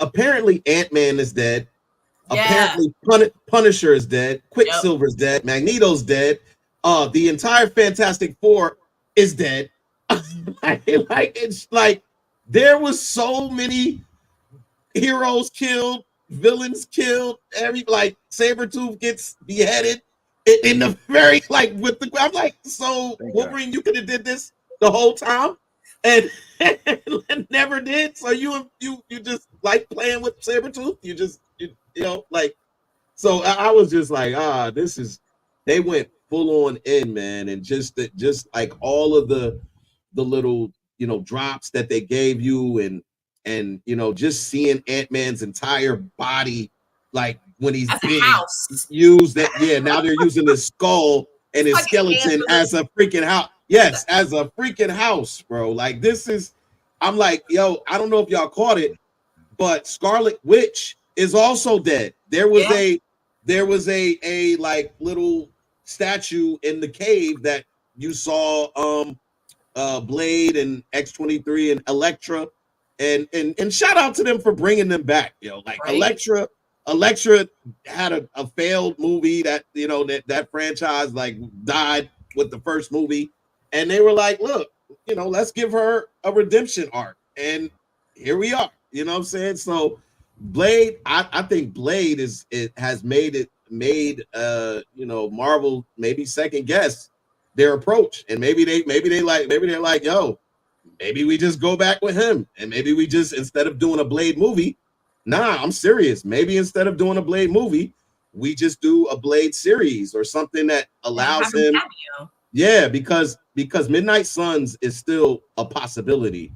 apparently Ant-Man is dead. Yeah. Apparently Punisher is dead. Quicksilver's dead. Magneto's dead. The entire Fantastic Four is dead. like it's like there was so many heroes killed, villains killed, like Sabretooth gets beheaded in the very like with the I'm like, so Wolverine, you could have did this the whole time and never did. So you just like playing with Sabretooth. You know, like, so I was just like, this is, they went full on in, man, and just like all of the little, you know, drops that they gave you, and you know, just seeing Ant-Man's entire body, like when he's being used, that now they're using his skull and his skeleton as a freaking house. Yes, as a freaking house, bro. Like this is, I'm like, yo, I don't know if y'all caught it, but Scarlet Witch is also dead. There was a like little statue in the cave that you saw Blade and X-23 and Elektra, and shout out to them for bringing them back, yo. Like Elektra had a failed movie that, you know, that franchise like died with the first movie, and they were like, look, you know, let's give her a redemption arc, and here we are, you know what I'm saying? So Blade, I think Blade has made you know, Marvel maybe second guess their approach, and maybe they're like, yo, maybe we just go back with him, and maybe we just, instead of doing a Blade movie, I'm serious, maybe instead of doing a Blade movie, we just do a Blade series or something that allows him. Yeah, because Midnight Suns is still a possibility.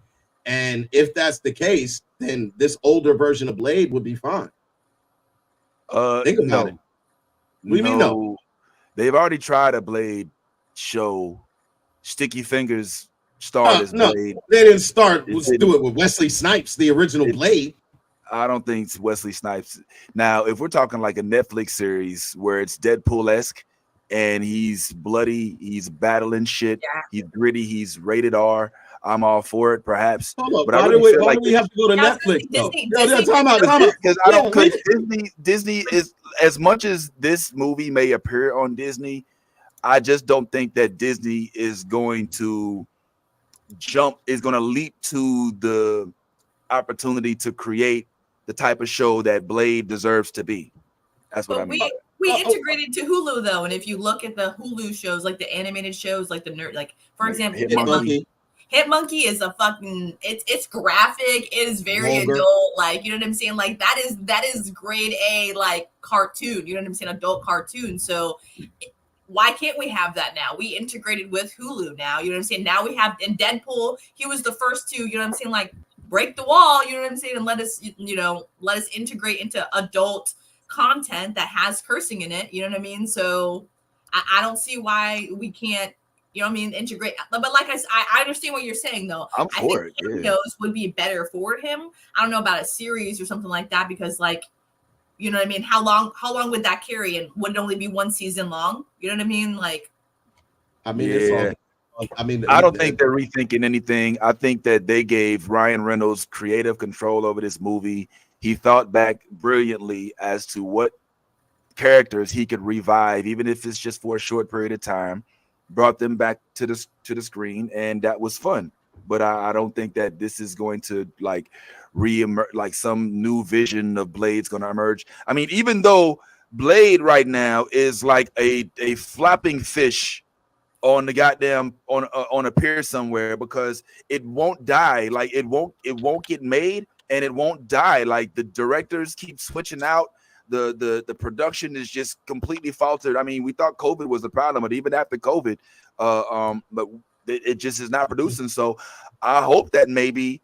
And if that's the case, then this older version of Blade would be fine. Think about it. What do you mean no? They've already tried a Blade show. Sticky Fingers starred as Blade. They didn't start. Let's do it with Wesley Snipes, the original Blade. I don't think it's Wesley Snipes. Now, if we're talking like a Netflix series where it's Deadpool-esque and he's bloody, he's battling shit, he's gritty, he's rated R, I'm all for it, perhaps. Hold up, why do we have to go to Netflix? Because Disney is, as much as this movie may appear on Disney, I just don't think that Disney is going to leap to the opportunity to create the type of show that Blade deserves to be. That's what I mean. We integrated to Hulu though, and if you look at the Hulu shows, like the animated shows, like the nerd, like for example, Hit Monkey is a fucking, it's graphic, it is very adult, like, you know what I'm saying? Like that is grade A, like cartoon, you know what I'm saying? Adult cartoon. So why can't we have that now? We integrated with Hulu now, you know what I'm saying? Now we have, in Deadpool, he was the first to, you know what I'm saying, like break the wall, you know what I'm saying, and let us integrate into adult content that has cursing in it, you know what I mean? So I don't see why we can't, you know what I mean, integrate. But like I understand what you're saying though. I think cameos would be better for him. I don't know about a series or something like that, because like, you know what I mean, how long would that carry, and would it only be one season long? You know what I mean? Like, I mean, I don't think they're rethinking anything. I think that they gave Ryan Reynolds creative control over this movie. He thought back brilliantly as to what characters he could revive, even if it's just for a short period of time. Brought them back to the screen, and that was fun. But I don't think that this is going to like re-emerge, like some new vision of Blade's going to emerge. I mean, even though Blade right now is like a flapping fish on the goddamn on a pier somewhere, because it won't die. Like it won't get made, and it won't die. Like the directors keep switching out. The production is just completely faltered. I mean, we thought COVID was the problem, but even after COVID, but it just is not producing. So I hope that maybe,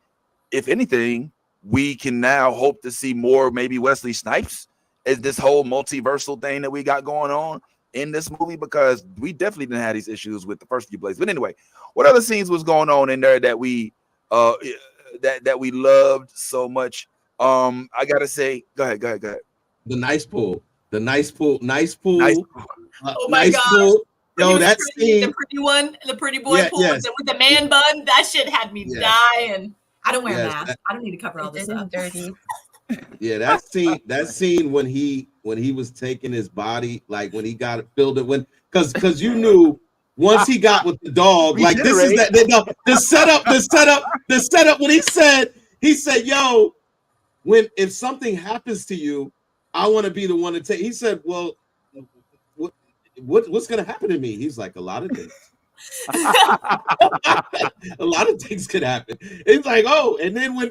if anything, we can now hope to see more, maybe Wesley Snipes as this whole multiversal thing that we got going on in this movie, because we definitely didn't have these issues with the first few Blades. But anyway, what other scenes was going on in there that we that we loved so much? I gotta say, go ahead. The nice pool. Oh my nice gosh. Pool. Yo, that scene. The pretty boy pool with the man bun. That shit had me dying. I don't wear a mask. I don't need to cover all this up. Dirty. Yeah, that scene when he was taking his body, like when he got it filled it when because you knew once he got with the dog, like this is Regenerate. the setup when he said, yo, if something happens to you, I want to be the one to take. He said, well, what's gonna happen to me? He's like, a lot of things. A lot of things could happen. It's like, oh, and then when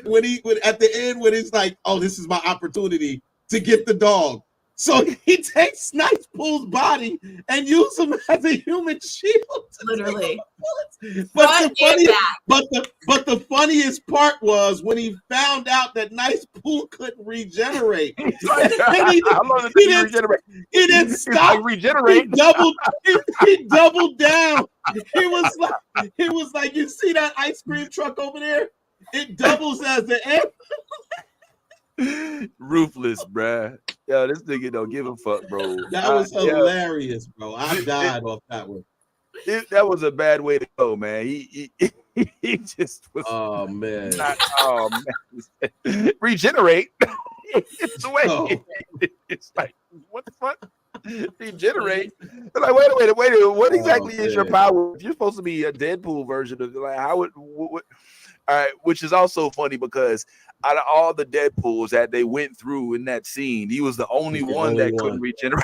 at the end when it's like, oh, this is my opportunity to get the dog. So he takes Deadpool's body and uses him as a human shield. Literally. But the funniest part was when he found out that Deadpool couldn't regenerate. He didn't stop. Like, regenerate. He doubled down. He was like, you see that ice cream truck over there? It doubles as the end. Ruthless, bruh. Yo, this nigga don't give a fuck, bro. That was hilarious, bro. I died off that one. That was a bad way to go, man. He just was. Oh man. Regenerate. It's the way. It's like, what the fuck? Regenerate. They're like, wait a minute. What exactly is your power? If you're supposed to be a Deadpool version of, like, how would what? All right, which is also funny because out of all the Deadpools that they went through in that scene, he was the only one that couldn't regenerate.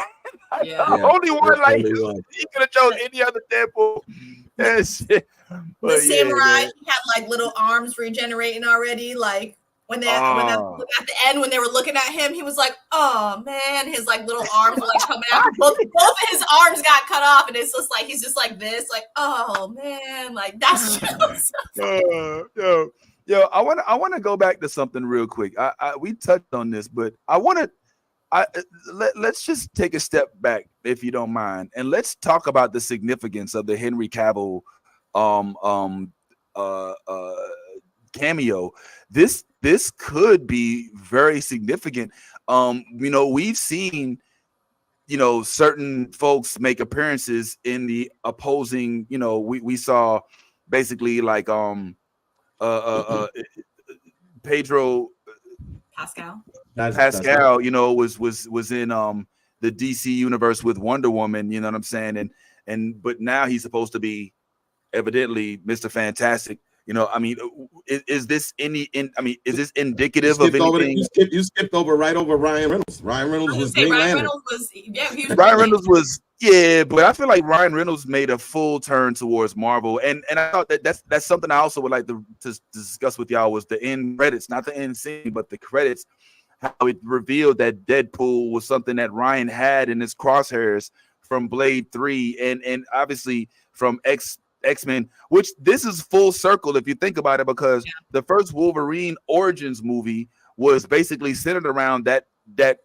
Only one, like, he could have chosen any other Deadpool. The samurai, he had like little arms regenerating already. Like when they at the end when they were looking at him, he was like, "Oh man," his like little arms were like coming out. Both of his arms got cut off, and it's just like he's just like this, like, "Oh man," like that's just Yo, I want to go back to something real quick. We touched on this, but let's just take a step back, if you don't mind, and let's talk about the significance of the Henry Cavill cameo. This could be very significant. We've seen, certain folks make appearances in the opposing. We saw basically like Pedro Pascal, was in the DC universe with Wonder Woman, you know what I'm saying? But now he's supposed to be evidently Mr. Fantastic. Is this is this indicative of anything? You skipped over Ryan Reynolds. Ryan Reynolds was Green Lantern. Ryan Reynolds was, but I feel like Ryan Reynolds made a full turn towards Marvel, and I thought that's something I also would like to discuss with y'all, was the end credits, not the end scene, but the credits, how it revealed that Deadpool was something that Ryan had in his crosshairs from Blade 3 and obviously from X-Men, which this is full circle if you think about it, because the first Wolverine Origins movie was basically centered around that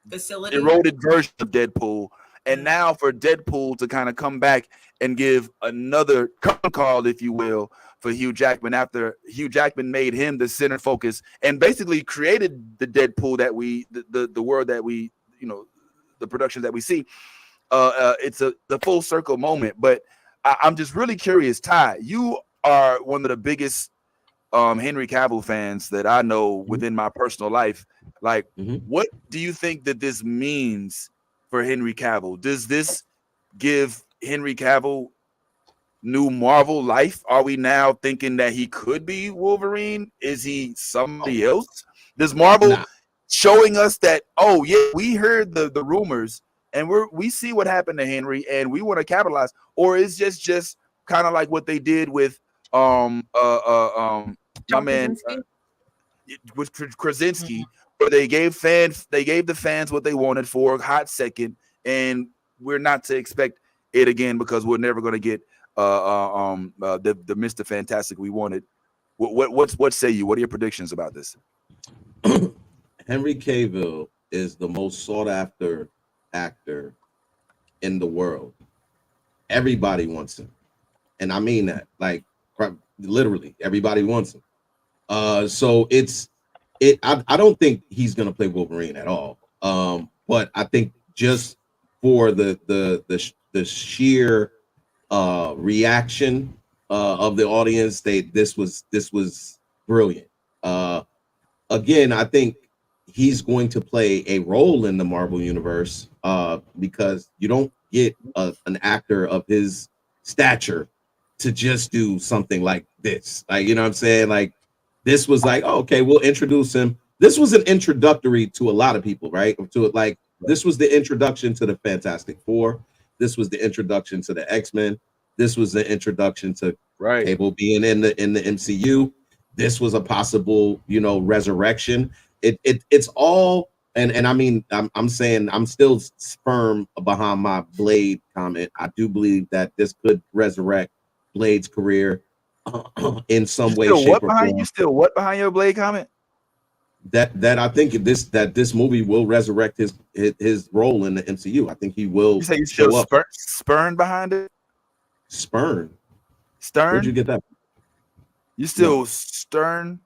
facility, eroded version of Deadpool. And now for Deadpool to kind of come back and give another call, if you will, for Hugh Jackman, after Hugh Jackman made him the center focus and basically created the Deadpool that the world that we, the production that we see. It's the full circle moment. But I'm just really curious, Ty, you are one of the biggest Henry Cavill fans that I know within my personal life. Like, what do you think that this means for Henry Cavill? Does this give Henry Cavill new Marvel life? Are we now thinking that he could be Wolverine? Is he somebody else? Does Marvel showing us that, oh yeah, we heard the rumors and we see what happened to Henry and we want to capitalize? Or is just kind of like what they did with my man with Krasinski, where they gave the fans what they wanted for a hot second, and we're not to expect it again because we're never going to get the Mr. Fantastic we wanted. What say you? What are your predictions about this? Henry Cavill is the most sought after actor in the world. Everybody wants him, and I mean that, like, literally everybody wants him. So I don't think he's gonna play Wolverine at all. But I think just for the sheer reaction of the audience, this was brilliant. Again, I think he's going to play a role in the Marvel universe, because you don't get an actor of his stature to just do something like this. Like, you know what I'm saying? Like, this was like, oh, okay, we'll introduce him. This was an introductory to a lot of people, right? To it, like, this was the introduction to the Fantastic Four. This was the introduction to the X-Men. This was the introduction to Cable being in the MCU. This was a possible, resurrection. It's all, and I mean, I'm saying I'm still firm behind my Blade comment. I do believe that this could resurrect Blade's career in some way, shape, or form. You still what behind your Blade comment? That I think this movie will resurrect his role in the MCU. I think he will. You say you still spurn behind it? Spurn. Stern? Where'd you get that? You still stern?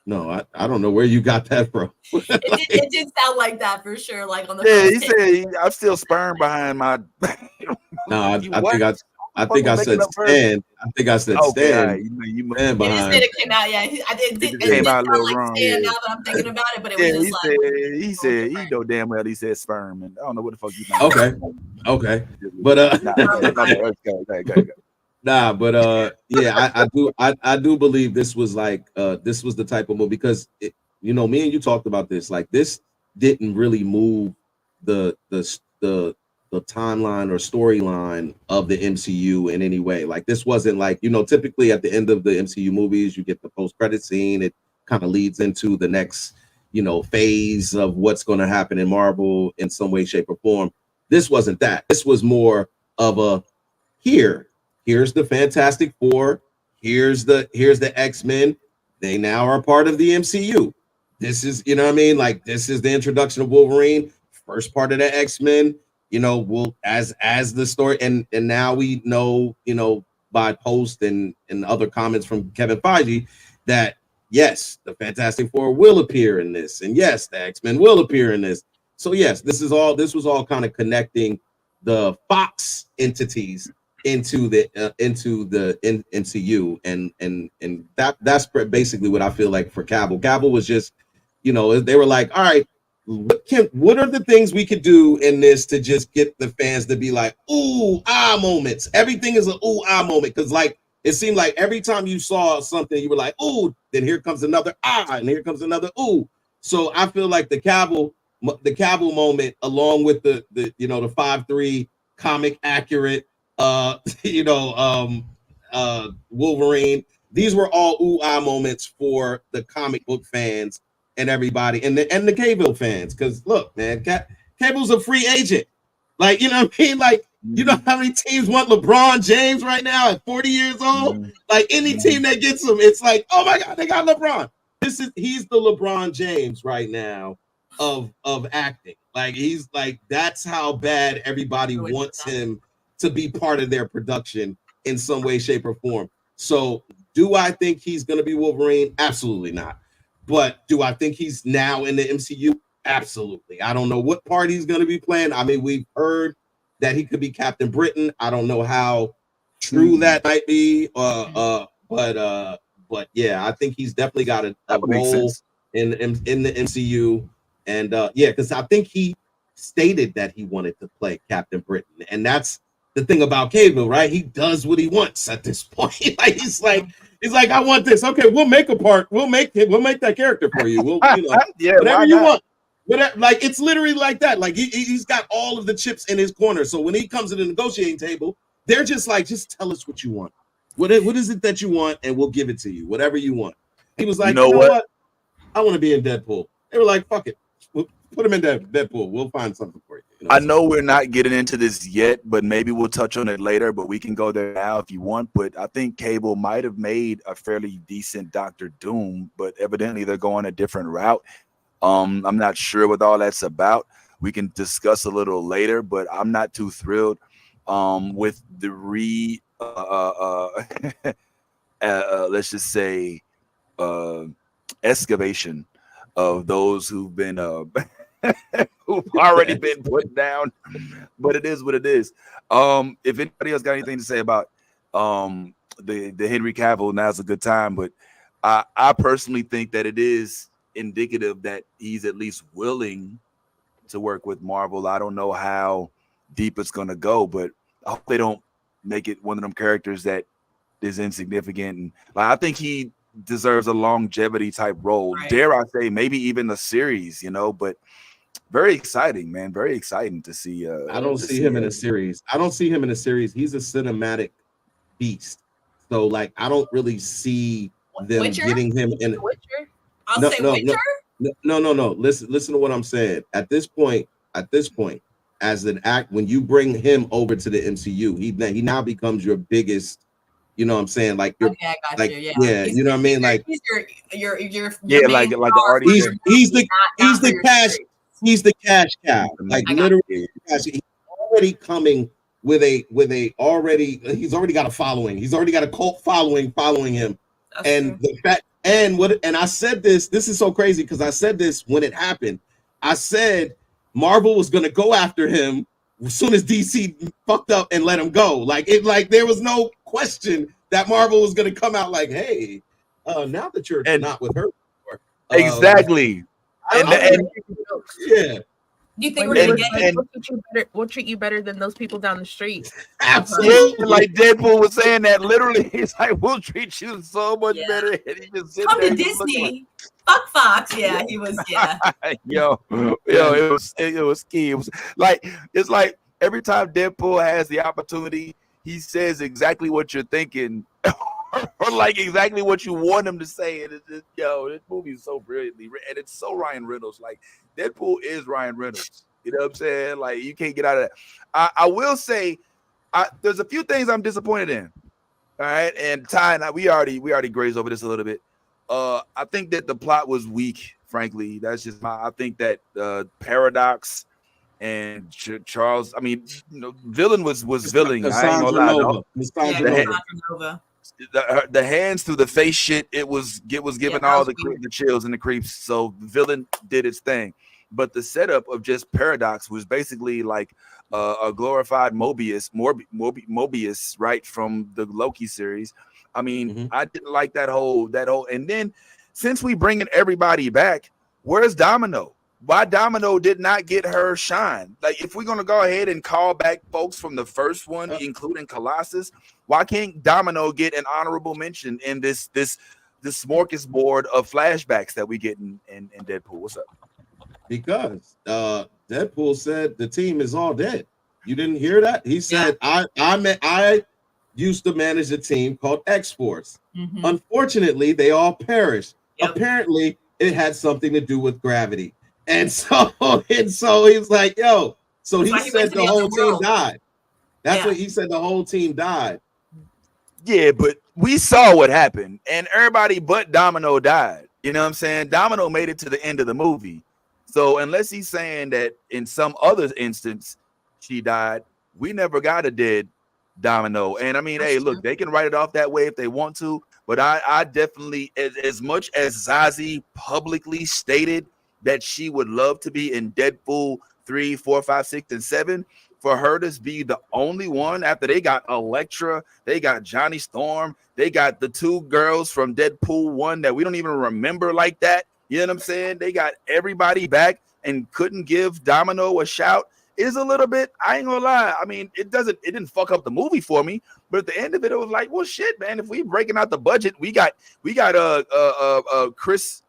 No, I don't know where you got that from. It did sound like that for sure. Like on the he said I'm still spurn behind my. No, I think I said stand. I think I said stand. Right. You just said it came out. Yeah, it came out a little like wrong. Stand, now that I'm thinking about it, but it was just he said he know damn well he said sperm, and I don't know what the fuck you know. Okay, but nah, but yeah, I do believe this was like this was the type of movie, because me and you talked about this. Like, this didn't really move the timeline or storyline of the MCU in any way. Like, this wasn't like, typically at the end of the MCU movies, you get the post-credit scene. It kind of leads into the next, phase of what's going to happen in Marvel in some way, shape, or form. This wasn't that. This was more of a here's the Fantastic Four, here's the X-Men. They now are part of the MCU. This is, like, this is the introduction of Wolverine, first part of the X-Men. We'll as the story, and now we know, by post and other comments from Kevin Feige, that yes, the Fantastic Four will appear in this, and yes, the X-Men will appear in this. So yes, this was all kind of connecting the Fox entities into the MCU, and that's basically what I feel like for Cable. Cable was just, they were like, all right, what are the things we could do in this to just get the fans to be like, ooh, ah moments. Everything is an ooh, ah moment. Because, like, it seemed like every time you saw something, you were like, ooh, then here comes another ah, and here comes another ooh. So I feel like the Cable moment, along with the 5-3 comic accurate Wolverine, these were all ooh, ah moments for the comic book fans and everybody, and the Cable fans, because look, man, Cable's a free agent. Like, you know what I mean? Like, you know how many teams want LeBron James right now at 40 years old? Like, any team that gets him, it's like, oh my God, they got LeBron. He's the LeBron James right now of acting. Like, he's like, that's how bad everybody wants him to be part of their production in some way, shape, or form. So, do I think he's going to be Wolverine? Absolutely not. But do I think he's now in the MCU? Absolutely. I don't know what part he's going to be playing. I mean, we've heard that he could be Captain Britain. I don't know how true that might be. But yeah, I think he's definitely got a role in the MCU. And yeah, because I think he stated that he wanted to play Captain Britain, and that's the thing about Cable, right? He does what he wants at this point. Like, he's like, I want this. Okay, we'll make a part. We'll make that character for you. We'll, yeah, whatever you want. Whatever, like, it's literally like that. Like, he's got all of the chips in his corner. So when he comes to the negotiating table, they're just like, just tell us what you want. What is it that you want, and we'll give it to you. Whatever you want. He was like, you know what? I want to be in Deadpool. They were like, fuck it. We'll put him in Deadpool. We'll find something for you. I know we're not getting into this yet, but maybe we'll touch on it later, but we can go there now if you want. But I think Cable might have made a fairly decent Dr. Doom, but evidently they're going a different route. I'm not sure what all that's about. We can discuss a little later, but I'm not too thrilled with the let's just say excavation of those who've been who've already been put down. But it is what it is. If anybody else got anything to say about the Henry Cavill, now's a good time. But I personally think that it is indicative that he's at least willing to work with Marvel. I don't know how deep it's gonna go, but I hope they don't make it one of them characters that is insignificant. And like, I think he deserves a longevity type role. Right. Dare I say, maybe even a series, but very exciting, man. Very exciting to see. I don't see him in a series. I don't see him in a series. He's a cinematic beast. So like I don't really see them Witcher? getting him in Witcher? I'll say Witcher. No. Listen to what I'm saying. At this point, as an act, when you bring him over to the MCU, he now becomes your biggest. You know what I'm saying? Like you're, Okay, I got like, you. yeah, you know what I mean? Like he's your yeah, main like the star. artist. he's the Not for your cash. series. He's the cash cow. Like I got literally, he's already coming with a he's already got a following. He's already got a cult following him. That's And true. the fact and I said this is so crazy because I said this when it happened. I said Marvel was gonna go after him as soon as DC fucked up and let him go. Like there was no question that Marvel was gonna come out like, hey, now that you're not with her anymore, Exactly. Yeah. Do you think When we're he gonna was get like, we'll treat you better than those people down the street. Absolutely. Like Deadpool was saying that literally. He's like, we'll treat you so much better. And he just sit come there to just looking Disney? Fuck Fox. Yeah, he was. Yeah. like, yo, it was key. It was like it's like every time Deadpool has the opportunity, he says exactly what you're thinking. Or like exactly what you want him to say, and it's just, this movie is so brilliantly written, and it's so Ryan Reynolds. Like Deadpool is Ryan Reynolds. You know what I'm saying? Like you can't get out of that. I will say, there's a few things I'm disappointed in. All right, and Ty and I, we already grazed over this a little bit. I think that the plot was weak. Frankly, that's just I think that Paradox and Charles. I mean, villain was villain. I ain't gonna lie. Cassandra Nova. The hands through the face shit, it was giving all the chills and the creeps. So villain did its thing, but the setup of just Paradox was basically like a glorified Mobius, right from the Loki series. I mean, I didn't like that whole. And then since we bringing everybody back, where's Domino? Why Domino did not get her shine? Like, if we're gonna go ahead and call back folks from the first one, including Colossus, why can't Domino get an honorable mention in this smorgasbord of flashbacks that we get in Deadpool? What's up? Because Deadpool said the team is all dead. You didn't hear that? He said, I used to manage a team called X-Force. Unfortunately, they all perished. Apparently, it had something to do with gravity. And so he's like, yo. So he said the whole team died. That's what he said. The whole team died. Yeah, but we saw what happened, and everybody but Domino died. You know what I'm saying? Domino made it to the end of the movie. So unless he's saying that in some other instance she died, we never got a dead Domino. And I mean, hey, look, they can write it off that way if they want to, but I definitely, as much as Zazie publicly stated that she would love to be in Deadpool 3, 4, 5, 6, and 7, for her to be the only one after they got Elektra, they got Johnny Storm, they got the two girls from Deadpool 1 that we don't even remember like that. You know what I'm saying? They got everybody back and couldn't give Domino a shout. Is a little bit, I ain't gonna lie. I mean, it didn't fuck up the movie for me, but at the end of it, it was like, well, shit, man. If we breaking out the budget, we got Chris,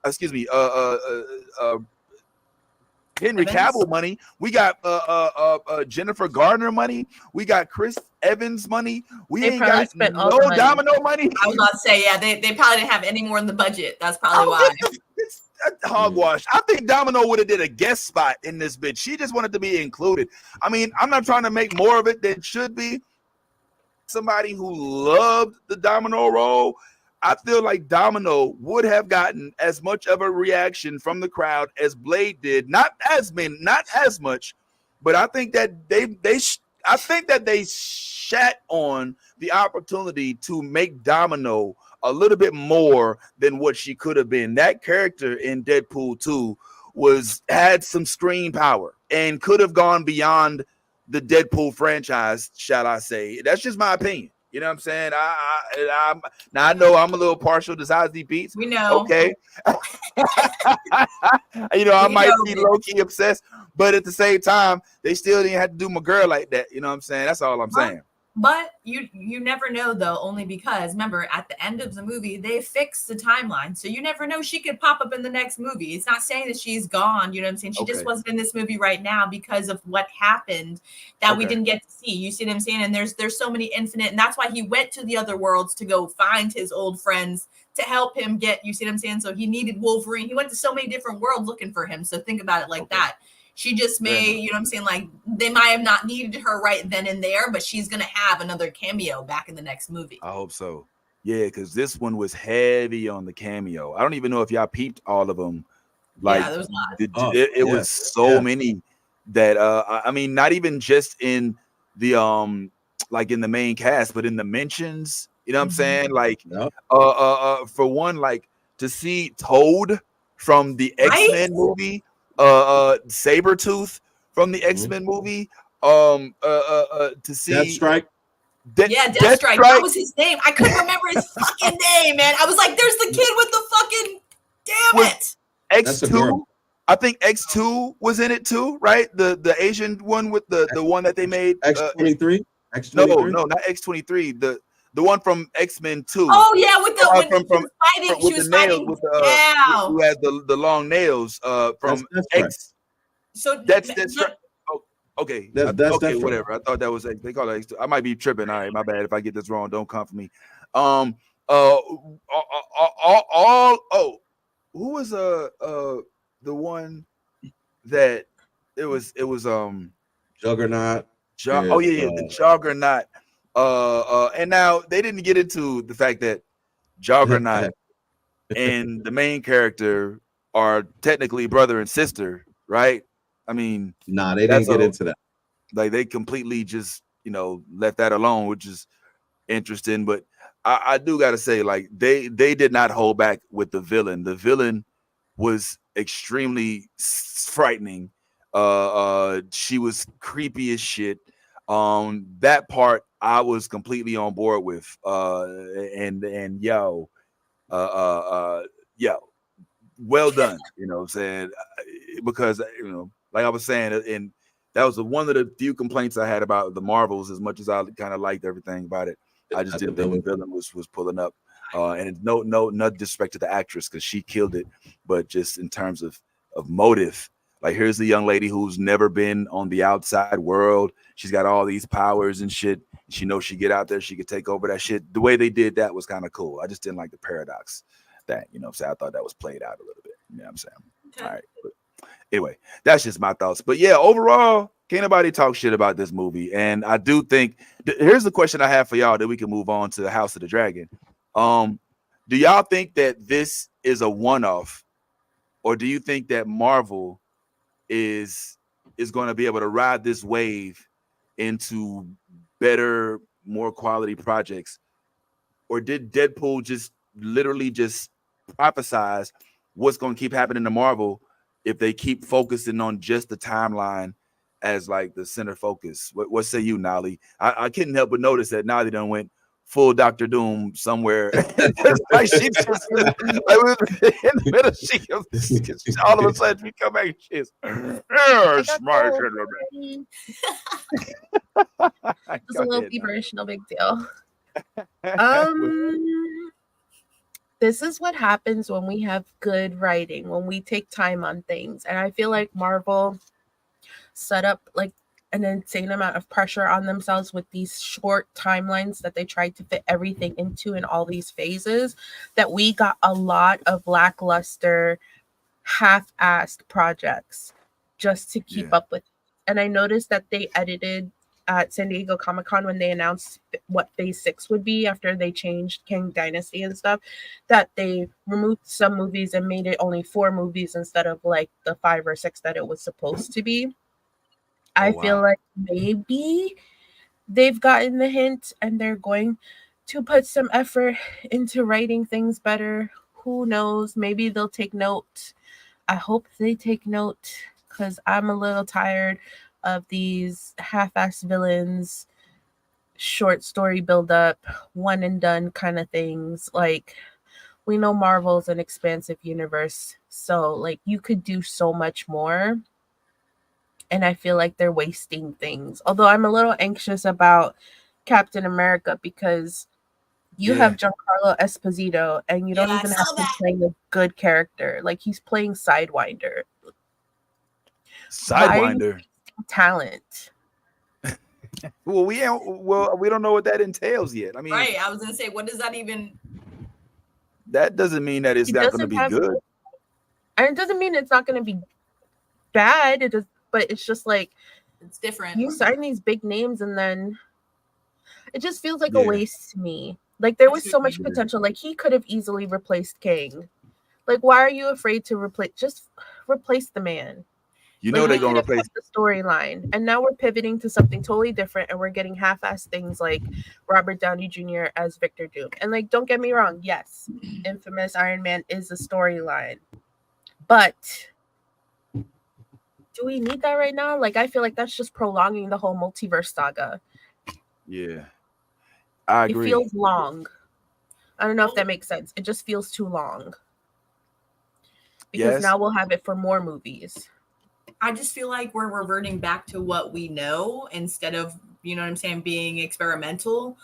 Henry Cavill money. We got Jennifer Garner money. We got Chris Evans money. We ain't got no Domino money. I was about to say, yeah, they probably didn't have any more in the budget. That's probably why. It's hogwash. I think Domino would have did a guest spot in this bitch. She just wanted to be included. I mean, I'm not trying to make more of it than should be. Somebody who loved the Domino role, I feel like Domino would have gotten as much of a reaction from the crowd as Blade did. Not as much, but I think that they shat on the opportunity to make Domino a little bit more than what she could have been. That character in Deadpool 2 had some screen power and could have gone beyond the Deadpool franchise, shall I say. That's just my opinion. You know what I'm saying? Now I know I'm a little partial to Zazie Beats. We know. Okay. You know, I We might know, be bitch. low-key obsessed, but at the same time, they still didn't have to do my girl like that. You know what I'm saying? That's all I'm saying. But you never know though, only because remember at the end of the movie they fixed the timeline, so you never know, she could pop up in the next movie. It's not saying that she's gone, you know what I'm saying? She just wasn't in this movie right now because of what happened that we didn't get to see. You see what I'm saying? And there's so many infinite, and that's why he went to the other worlds to go find his old friends to help him get, you see what I'm saying? So he needed Wolverine. He went to so many different worlds looking for him. So think about it like that. She just may, you know what I'm saying? Like they might have not needed her right then and there, but she's going to have another cameo back in the next movie. I hope so. Yeah, because this one was heavy on the cameo. I don't even know if y'all peeped all of them. Like, yeah, there was a lot. It was so many that, I mean, not even just in the, like in the main cast, but in the mentions, you know what I'm saying? Like, for one, like to see Toad from the X-Men movie, Sabretooth from the X-Men movie, to see Deathstrike. Deathstrike. That was his name. I couldn't remember his fucking name, man. I was like, there's the kid with the fucking, damn it. X2. I think X2 was in it too, right? The Asian one with the one that they made. X23. No, not X23. The one from X-Men 2. Oh yeah, with the she was fighting with who had the long nails from X. So that's right. Oh, okay. That's okay, whatever. I thought that was they call it X2. I might be tripping. All right, my bad if I get this wrong. Don't come for me. Who was the one that it was Juggernaut. The Juggernaut. And now they didn't get into the fact that Juggernaut and the main character are technically brother and sister, right? I mean, they didn't get into that. Like they completely just, left that alone, which is interesting. But I do gotta say, like they did not hold back with the villain. The villain was extremely frightening. She was creepy as shit. That part I was completely on board with. Yo, well done. You know what I'm saying? Because like I was saying, and that was one of the few complaints I had about the Marvels. As much as I kind of liked everything about it, I just didn't think the villain was pulling up. And no disrespect to the actress because she killed it, but just in terms of motive. Like here's the young lady who's never been on the outside world. She's got all these powers and shit. She knows she get out there, she could take over that shit. The way they did that was kind of cool. I just didn't like the paradox that, so I thought that was played out a little bit. You know what I'm saying? Okay. All right. But anyway, that's just my thoughts. But yeah, overall, can't nobody talk shit about this movie. And I do think here's the question I have for y'all that we can move on to the House of the Dragon. Do y'all think that this is a one-off, or do you think that Marvel is going to be able to ride this wave into better, more quality projects? Or did Deadpool just literally just prophesize what's going to keep happening to Marvel if they keep focusing on just the timeline as like the center focus? What say you, Nolly? I couldn't help but notice that Nolly done went full Dr. Doom somewhere. Like she just in the middle, she all of a sudden we come back, she's smart. It's a little feverish, no big deal. This is what happens when we have good writing, when we take time on things. And I feel like Marvel set up like an insane amount of pressure on themselves with these short timelines that they tried to fit everything into in all these phases, that we got a lot of lackluster, half-assed projects just to keep up with. And I noticed that they edited at San Diego Comic-Con when they announced what phase 6 would be after they changed King Dynasty and stuff, that they removed some movies and made it only 4 movies instead of like the 5 or 6 that it was supposed to be. I feel like maybe they've gotten the hint and they're going to put some effort into writing things better. Who knows? Maybe they'll take note. I hope they take note because I'm a little tired of these half-ass villains short story build up, one and done kind of things. Like, we know Marvel's an expansive universe, so like you could do so much more. And I feel like they're wasting things. Although I'm a little anxious about Captain America because you have Giancarlo Esposito and you don't Yeah, I even saw have him that. playing a good character. Like, he's playing Sidewinder. Sidewinder. Talent. Well, we don't know what that entails yet. I mean, Right. I was gonna say, what does that even? that doesn't mean that it's It not going to doesn't be have, good. and it doesn't mean it's not going to be bad. It is, but it's just like It's different. you sign these big names and then it just feels like a Yeah. waste to me. Like, there was so much Yeah. potential. Like, he could have easily replaced King. Like, why are you afraid to replace? Just replace the man. You know Like, they're we going to could have replace. kept the storyline, and now we're pivoting to something totally different, and we're getting half-assed things like Robert Downey Jr. as Victor Doom. And like, don't get me wrong, yes, infamous Iron Man is a storyline, but do we need that right now? Like, I feel like that's just prolonging the whole multiverse saga. Yeah, I agree. It feels long. I don't know if that makes sense. It just feels too long. Because now we'll have it for more movies. I just feel like we're reverting back to what we know instead of, you know what I'm saying, being experimental.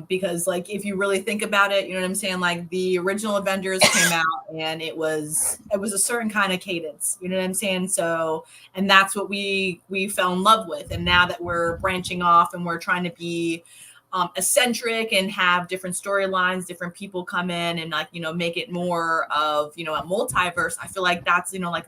Because like, if you really think about it, you know what I'm saying? Like, the original Avengers came out and it was a certain kind of cadence, you know what I'm saying? So, and that's what we fell in love with. And now that we're branching off and we're trying to be eccentric and have different storylines, different people come in and, like, you know, make it more of, you know, a multiverse. I feel like that's, you know, like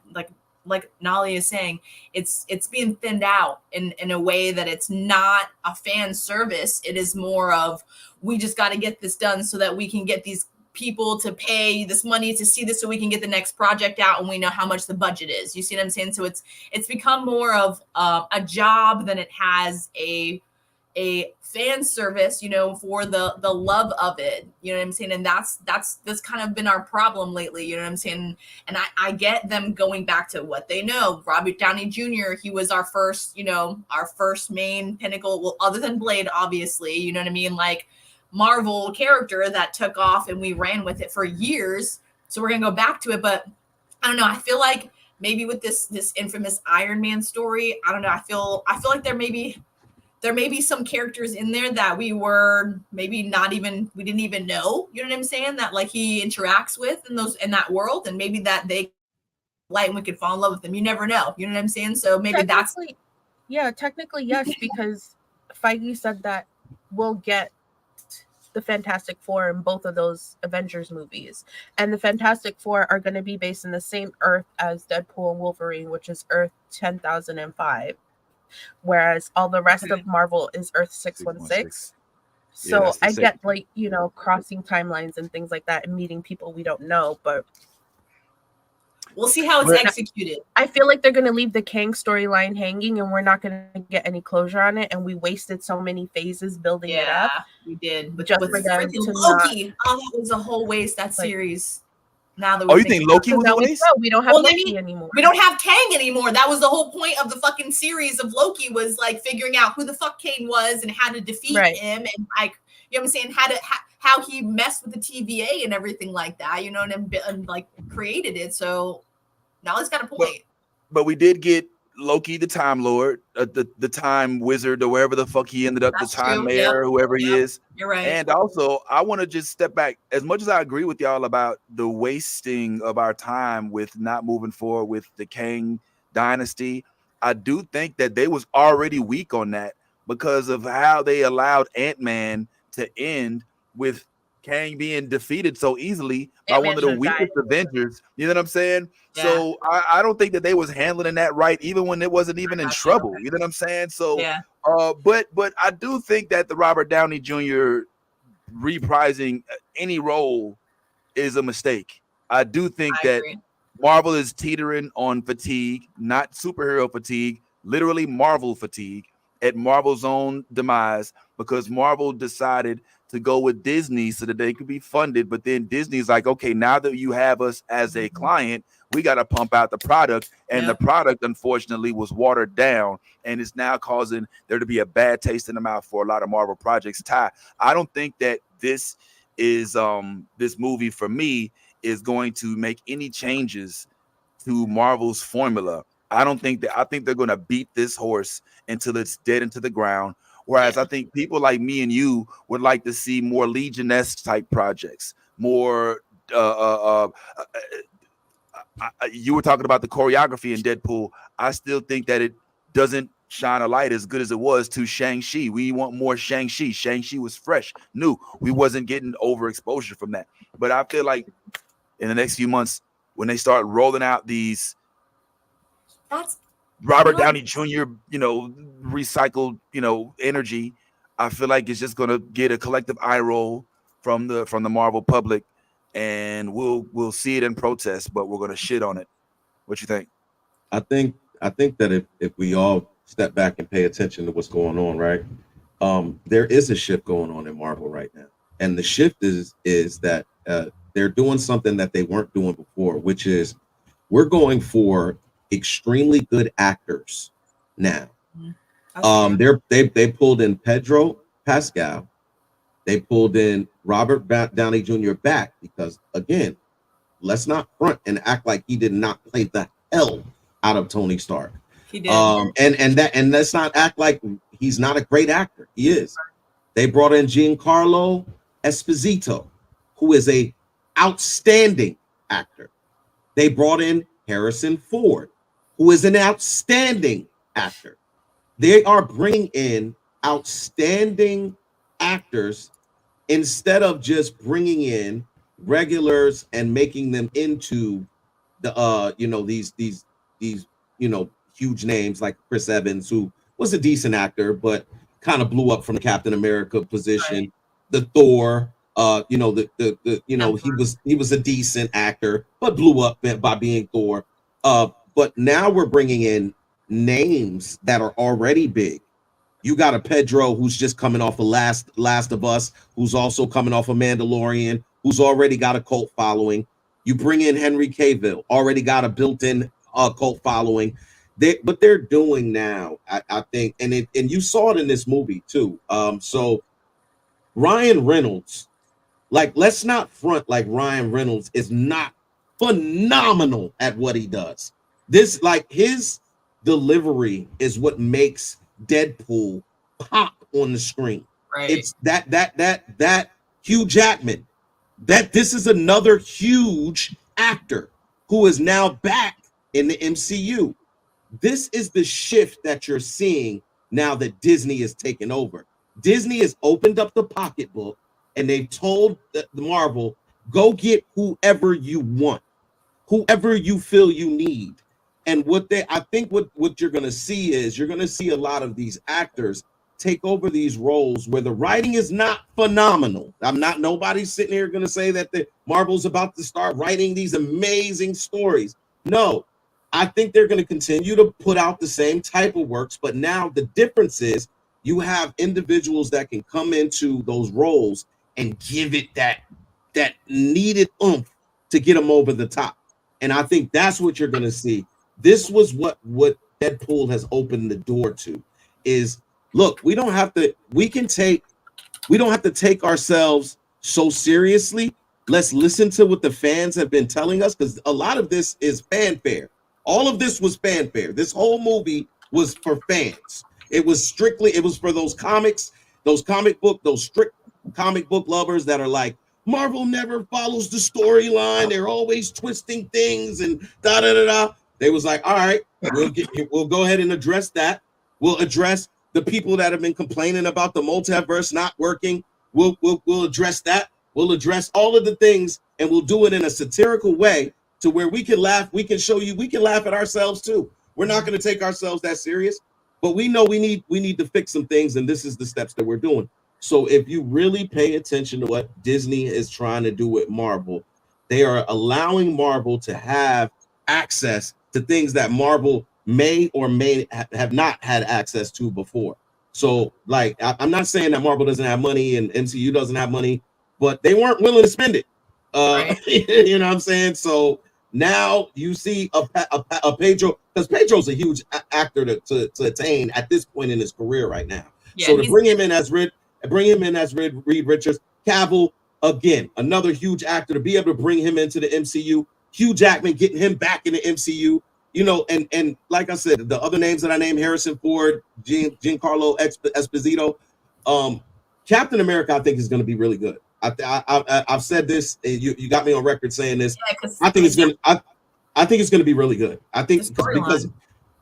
Nali is saying, it's being thinned out in a way that it's not a fan service. It is more of, we just got to get this done so that we can get these people to pay this money to see this so we can get the next project out and we know how much the budget is. You see what I'm saying? So it's become more of a job than it has a fan service, you know, for the love of it, you know what I'm saying? And that's kind of been our problem lately, you know what I'm saying? And I get them going back to what they know. Robert Downey Jr., he was our first, you know, our first main pinnacle, well, other than Blade, obviously, you know what I mean? Like, Marvel character that took off and we ran with it for years. So we're gonna go back to it, but I don't know. I feel like maybe with this infamous Iron Man story, I don't know. I feel like there may be some characters in there that we were maybe we didn't even know, you know what I'm saying, that like he interacts with in that world, and maybe that they light and we could fall in love with them. You never know, you know what I'm saying? So maybe that's technically yes, because Feige said that we'll get the Fantastic Four in both of those Avengers movies, and the Fantastic Four are going to be based in the same Earth as Deadpool and Wolverine, which is Earth 10,005. Whereas all the rest of Marvel is Earth 616. So I get, like, you know, crossing timelines and things like that and meeting people we don't know, but we'll see how it's executed. I feel like they're going to leave the Kang storyline hanging and we're not going to get any closure on it, and we wasted so many phases building it up. We did. But just with for them to Loki, that was a whole waste, that series. Now that you think Loki was a waste? We don't have Loki anymore. We don't have Kang anymore. That was the whole point of the fucking series of Loki, was like figuring out who the fuck Kang was and how to defeat him, and like, you know what I'm saying, how he messed with the TVA and everything like that, you know, and like created it. So now he's got a point. But we did get Loki, the Time Lord, the Time Wizard, or wherever the fuck he ended up, the Time Mayor, whoever he is. You're right. And also, I want to just step back. As much as I agree with y'all about the wasting of our time with not moving forward with the Kang dynasty, I do think that they was already weak on that because of how they allowed Ant-Man to end with Kang being defeated so easily by one of the weakest Avengers. You know what I'm saying? Yeah. So I don't think that they was handling that right, even when it wasn't even in trouble. You know what I'm saying? So, but I do think that the Robert Downey Jr. reprising any role is a mistake. I do think that Marvel is teetering on fatigue, not superhero fatigue, literally Marvel fatigue, at Marvel's own demise, because Marvel decided to go with Disney so that they could be funded. But then Disney's like, okay, now that you have us as a client, we got to pump out the product. And the product, unfortunately, was watered down. And it's now causing there to be a bad taste in the mouth for a lot of Marvel projects. Ty, I don't think that this is this movie for me is going to make any changes to Marvel's formula. I think they're going to beat this horse until it's dead into the ground. Whereas I think people like me and you would like to see more Legion-esque type projects, more. You were talking about the choreography in Deadpool. I still think that it doesn't shine a light as good as it was to Shang-Chi. We want more Shang-Chi. Shang-Chi was fresh, new. We wasn't getting overexposure from that. But I feel like in the next few months, when they start rolling out these Robert Downey Jr., recycled, energy, I feel like it's just gonna get a collective eye roll from the Marvel public, and we'll see it in protest, but we're gonna shit on it. What you think? I think that if we all step back and pay attention to what's going on, right? There is a shift going on in Marvel right now, and the shift is that they're doing something that they weren't doing before, which is we're going for extremely good actors now. They pulled in Pedro Pascal, they pulled in Robert Downey Jr. back because, again, let's not front and act like he did not play the hell out of Tony Stark. He did. And let's not act like he's not a great actor. He is. They brought in Giancarlo Esposito, who is a outstanding actor. They brought in Harrison Ford, who is an outstanding actor. They are bringing in outstanding actors instead of just bringing in regulars and making them into the these huge names like Chris Evans, who was a decent actor but kind of blew up from the Captain America position. Right. The Thor, he was a decent actor but blew up by being Thor. But now we're bringing in names that are already big. You got a Pedro who's just coming off of Last of Us, who's also coming off of Mandalorian, who's already got a cult following. You bring in Henry Cavill, already got a built-in cult following. What they're doing now, I think, and you saw it in this movie too. So Ryan Reynolds, let's not front like Ryan Reynolds is not phenomenal at what he does. This, his delivery is what makes Deadpool pop on the screen. Right. It's that Hugh Jackman. That this is another huge actor who is now back in the MCU. This is the shift that you're seeing now that Disney is taking over. Disney has opened up the pocketbook and they've told the Marvel, go get whoever you want, whoever you feel you need. And what you're going to see is you're going to see a lot of these actors take over these roles where the writing is not phenomenal. Nobody's sitting here going to say that the Marvel's about to start writing these amazing stories. No, I think they're going to continue to put out the same type of works, but now the difference is you have individuals that can come into those roles and give it that needed oomph to get them over the top. And I think that's what you're going to see. This was what Deadpool has opened the door to is, look, we don't have to take ourselves so seriously. Let's listen to what the fans have been telling us, because a lot of this is fanfare. All of this was fanfare. This whole movie was for fans. It was for those strict comic book lovers that are like, Marvel never follows the storyline. They're always twisting things and da-da-da-da. They was like, all right, we'll go ahead and address that. We'll address the people that have been complaining about the multiverse not working. We'll address that. We'll address all of the things, and we'll do it in a satirical way to where we can laugh. We can show you, we can laugh at ourselves too. We're not going to take ourselves that serious, but we know we need to fix some things, and this is the steps that we're doing. So if you really pay attention to what Disney is trying to do with Marvel, they are allowing Marvel to have access to things that Marvel may or may have not had access to before. So, like, I'm not saying that Marvel doesn't have money and MCU doesn't have money, but they weren't willing to spend it. Right. You know what I'm saying? So now you see a Pedro, because Pedro's a huge actor to attain at this point in his career right now. Yeah, So to bring him in as Reed Richards, Cavill, again, another huge actor, to be able to bring him into the MCU, Hugh Jackman, getting him back in the MCU, you know, and like I said, the other names that I named, Harrison Ford, Giancarlo Esposito, Captain America, I think is going to be really good. I've said this. You got me on record saying this. Yeah, I think it's going to. I think it's going to be really good. I think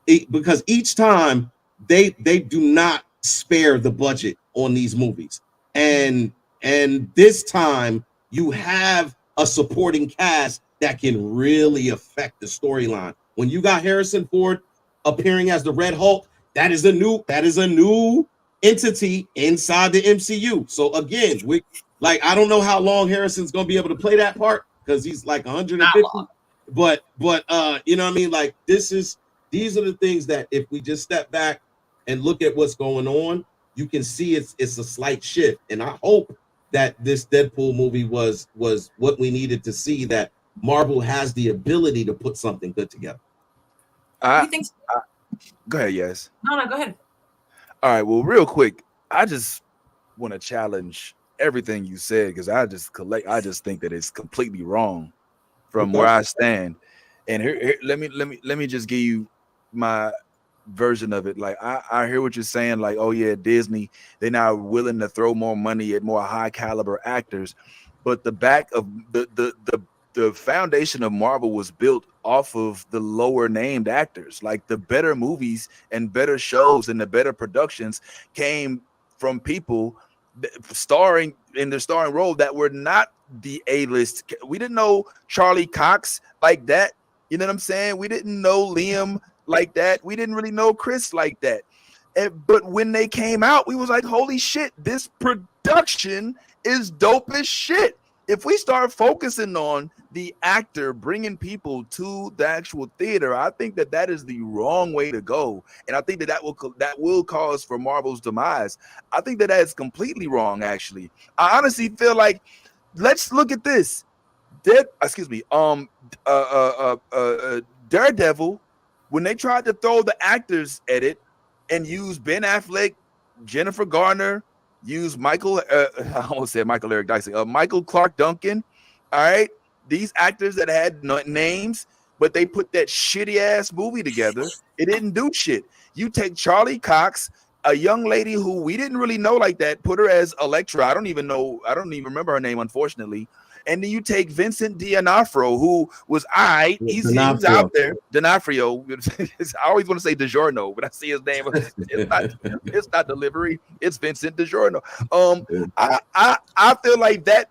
because each time they do not spare the budget on these movies, and this time you have a supporting cast that can really affect the storyline. When you got Harrison Ford appearing as the Red Hulk, that is a new entity inside the MCU. So again, I don't know how long Harrison's gonna be able to play that part because he's like 150. But you know what I mean? Like these are the things that if we just step back and look at what's going on, you can see it's a slight shift. And I hope that this Deadpool movie was what we needed to see, that Marvel has the ability to put something good together. You think so? Go ahead, yes. No, go ahead. All right, well, real quick, I just want to challenge everything you said because I just think that it's completely wrong from where I stand. And here let me just give you my version of it. Like I hear what you're saying, like, oh yeah, Disney, they're now willing to throw more money at more high caliber actors, but the back of the foundation of Marvel was built off of the lower named actors. Like the better movies and better shows and the better productions came from people starring in the starring role that were not the A-list. We didn't know Charlie Cox like that. You know what I'm saying? We didn't know Liam like that. We didn't really know Chris like that. But when they came out, we was like, holy shit, this production is dope as shit. If we start focusing on the actor bringing people to the actual theater, I think that is the wrong way to go, and I think that will cause for Marvel's demise. I think that is completely wrong. Actually, I honestly feel like, let's look at this. Daredevil, when they tried to throw the actors at it and use Ben Affleck, Jennifer Garner, use Michael, I almost said Michael Eric Dicey, Michael Clark Duncan. All right, these actors that had names, but they put that shitty ass movie together. It didn't do shit. You take Charlie Cox, a young lady who we didn't really know like that, put her as Elektra. I don't even remember her name, unfortunately. And then you take Vincent D'Onofrio, who was he's out there. D'Onofrio. I always want to say DiGiorno, but I see his name. It's not delivery. It's Vincent DiGiorno. I feel like that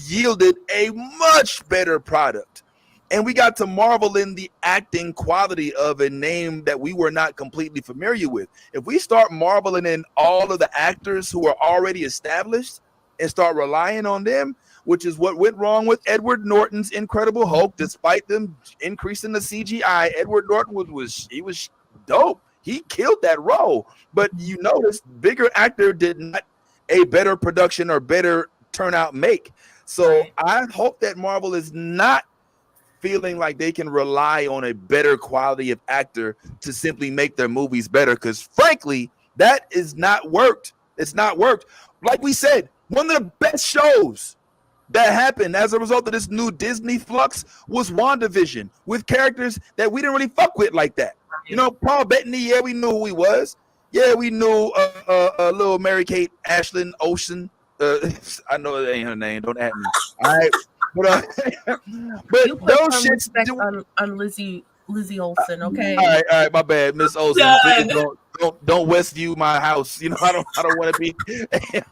yielded a much better product. And we got to marvel in the acting quality of a name that we were not completely familiar with. If we start marveling in all of the actors who are already established and start relying on them, which is what went wrong with Edward Norton's Incredible Hulk. Despite them increasing the CGI, Edward Norton was dope. He killed that role. But you notice, bigger actor did not a better production or better turnout make. So I hope that Marvel is not feeling like they can rely on a better quality of actor to simply make their movies better, because frankly, that is not worked. It's not worked. Like we said, one of the best shows that happened as a result of this new Disney flux was WandaVision, with characters that we didn't really fuck with like that. You know, Paul Bettany, yeah, we knew who he was. Yeah, we knew little Mary Kate Ashlyn Ocean. I know that ain't her name. Don't at me. All right. But those shits on Lizzie Olsen, okay? All right, my bad, Miss Olsen. Don't Westview my house. You know, I don't want to be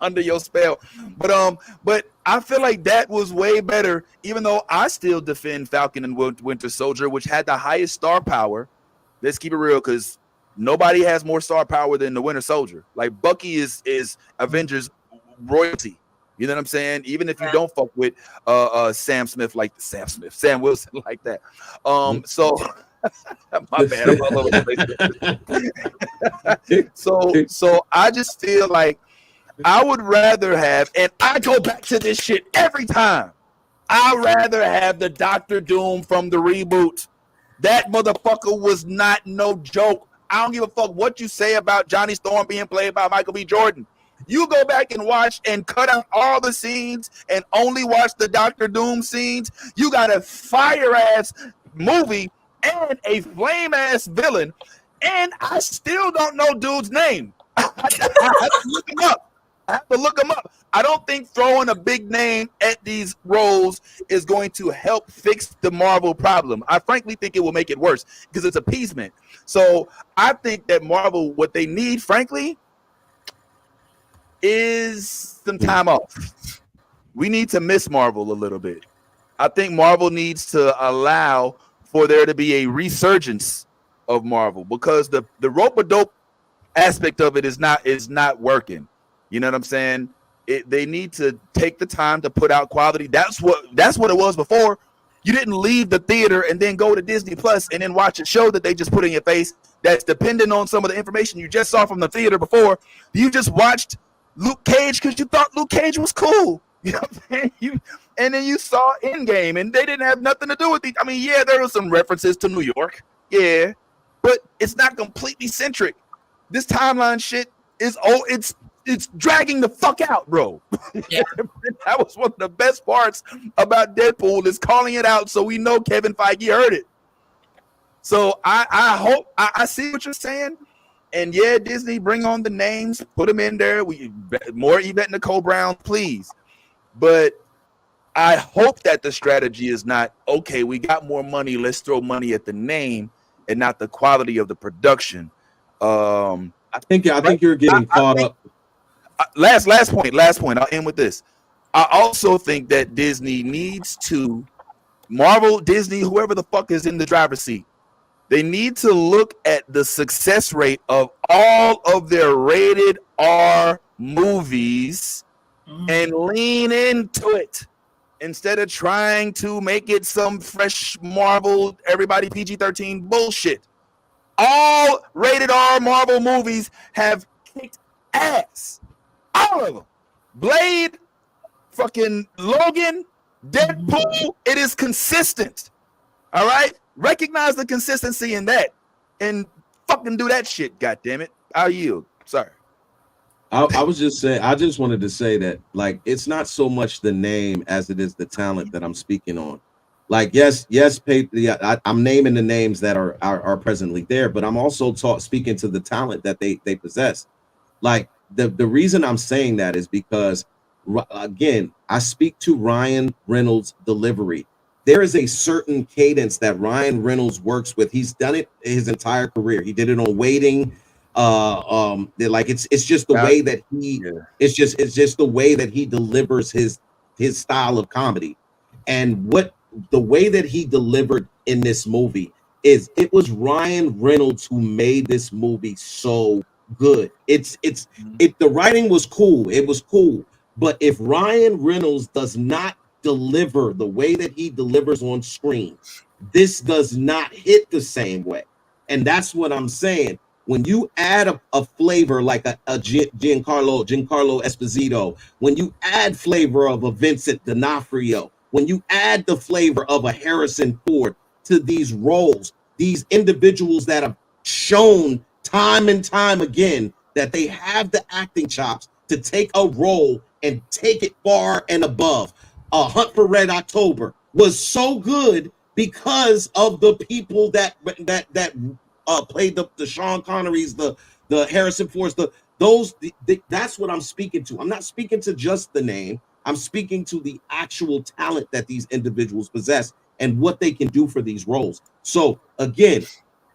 under your spell. But I feel like that was way better, even though I still defend Falcon and Winter Soldier, which had the highest star power. Let's keep it real, because nobody has more star power than the Winter Soldier. Like Bucky is Avengers royalty. You know what I'm saying? Even if you don't fuck with Sam Wilson like that. My bad. I'm all over the place. So I just feel like I would rather have, and I go back to this shit every time. I'd rather have the Doctor Doom from the reboot. That motherfucker was not no joke. I don't give a fuck what you say about Johnny Storm being played by Michael B. Jordan. You go back and watch and cut out all the scenes and only watch the Doctor Doom scenes. You got a fire-ass movie and a flame-ass villain, and I still don't know dude's name. I have to look him up. I don't think throwing a big name at these roles is going to help fix the Marvel problem. I frankly think it will make it worse because it's appeasement. So I think that Marvel, what they need, frankly, is some time off. We need to miss Marvel a little bit. I think Marvel needs to allow for there to be a resurgence of Marvel because the rope-a-dope aspect of it is not working. You know what I'm saying? They need to take the time to put out quality. That's what it was before. You didn't leave the theater and then go to Disney Plus and then watch a show that they just put in your face that's dependent on some of the information you just saw from the theater before. You just watched Luke Cage because you thought Luke Cage was cool. You know what I'm saying? And then you saw Endgame and they didn't have nothing to do with it. I mean, yeah, there were some references to New York. Yeah, but it's not completely centric. This timeline shit is it's dragging the fuck out, bro. Yeah. That was one of the best parts about Deadpool is calling it out so we know Kevin Feige heard it. So I hope I see what you're saying. And yeah, Disney, bring on the names, put them in there. More Yvette Nicole Brown, please. But I hope that the strategy is not, okay, we got more money, let's throw money at the name and not the quality of the production. I think you're getting caught up. Last point. I'll end with this. I also think that Disney needs to, Marvel, Disney, whoever the fuck is in the driver's seat, they need to look at the success rate of all of their rated R movies and lean into it instead of trying to make it some fresh Marvel, everybody PG-13 bullshit. All rated R Marvel movies have kicked ass. All of them. Blade, fucking Logan, Deadpool, it is consistent. All right? Recognize the consistency in that and fucking do that shit, goddammit. I'll yield. Sorry. I was just saying, I just wanted to say that, like, it's not so much the name as it is the talent that I'm speaking on. Like, yes, I'm naming the names that are presently there, but I'm also speaking to the talent that they possess. Like, the reason I'm saying that is because, again, I speak to Ryan Reynolds' delivery. There is a certain cadence that Ryan Reynolds works with. He's done it his entire career. He did it on Waiting. Like it's just the way that it's just the way that he delivers his style of comedy. And the way that he delivered in this movie is, it was Ryan Reynolds who made this movie so good. The writing was cool. It was cool. But if Ryan Reynolds does not deliver the way that he delivers on screen, this does not hit the same way. And that's what I'm saying. When you add a flavor like a Giancarlo Esposito, when you add flavor of a Vincent D'Onofrio, when you add the flavor of a Harrison Ford to these roles, these individuals that have shown time and time again that they have the acting chops to take a role and take it far and above. Hunt for Red October was so good because of the people that played the Sean Connerys, the Harrison Fords, that's what I'm speaking to. I'm not speaking to just the name. I'm speaking to the actual talent that these individuals possess and what they can do for these roles. So again,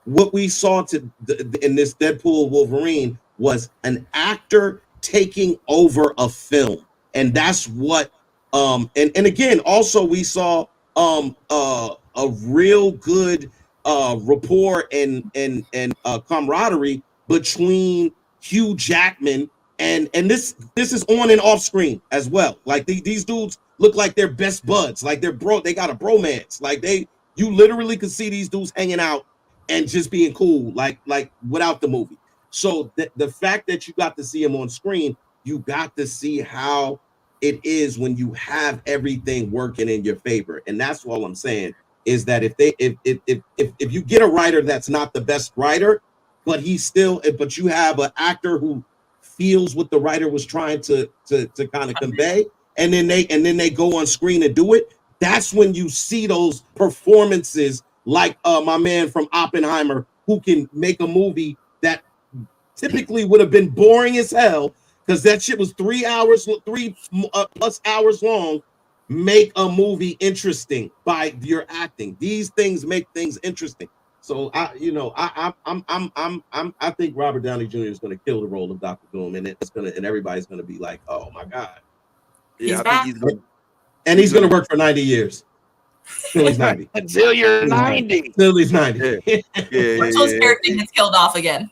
what we saw in this Deadpool Wolverine was an actor taking over a film, and that's what. And again, also we saw a real good rapport and camaraderie between Hugh Jackman and this is on and off screen as well. Like these dudes look like they're best buds, like they got a bromance. Like you literally could see these dudes hanging out and just being cool, like without the movie. So the fact that you got to see him on screen, you got to see how it is when you have everything working in your favor. And that's all I'm saying is that if you get a writer that's not the best writer, but but you have an actor who feels what the writer was trying to kind of convey, and then they go on screen and do it, that's when you see those performances like my man from Oppenheimer, who can make a movie that typically would have been boring as hell because that shit was 3 plus hours long. Make a movie interesting by your acting. These things make things interesting. So I think Robert Downey Jr. is going to kill the role of Dr. Doom, and everybody's going to be like, oh my god, Yeah, He's he's going to work for 90 years. Till he's 90. Until you're 90. Till he's 90. Yeah. Until his character gets killed off again.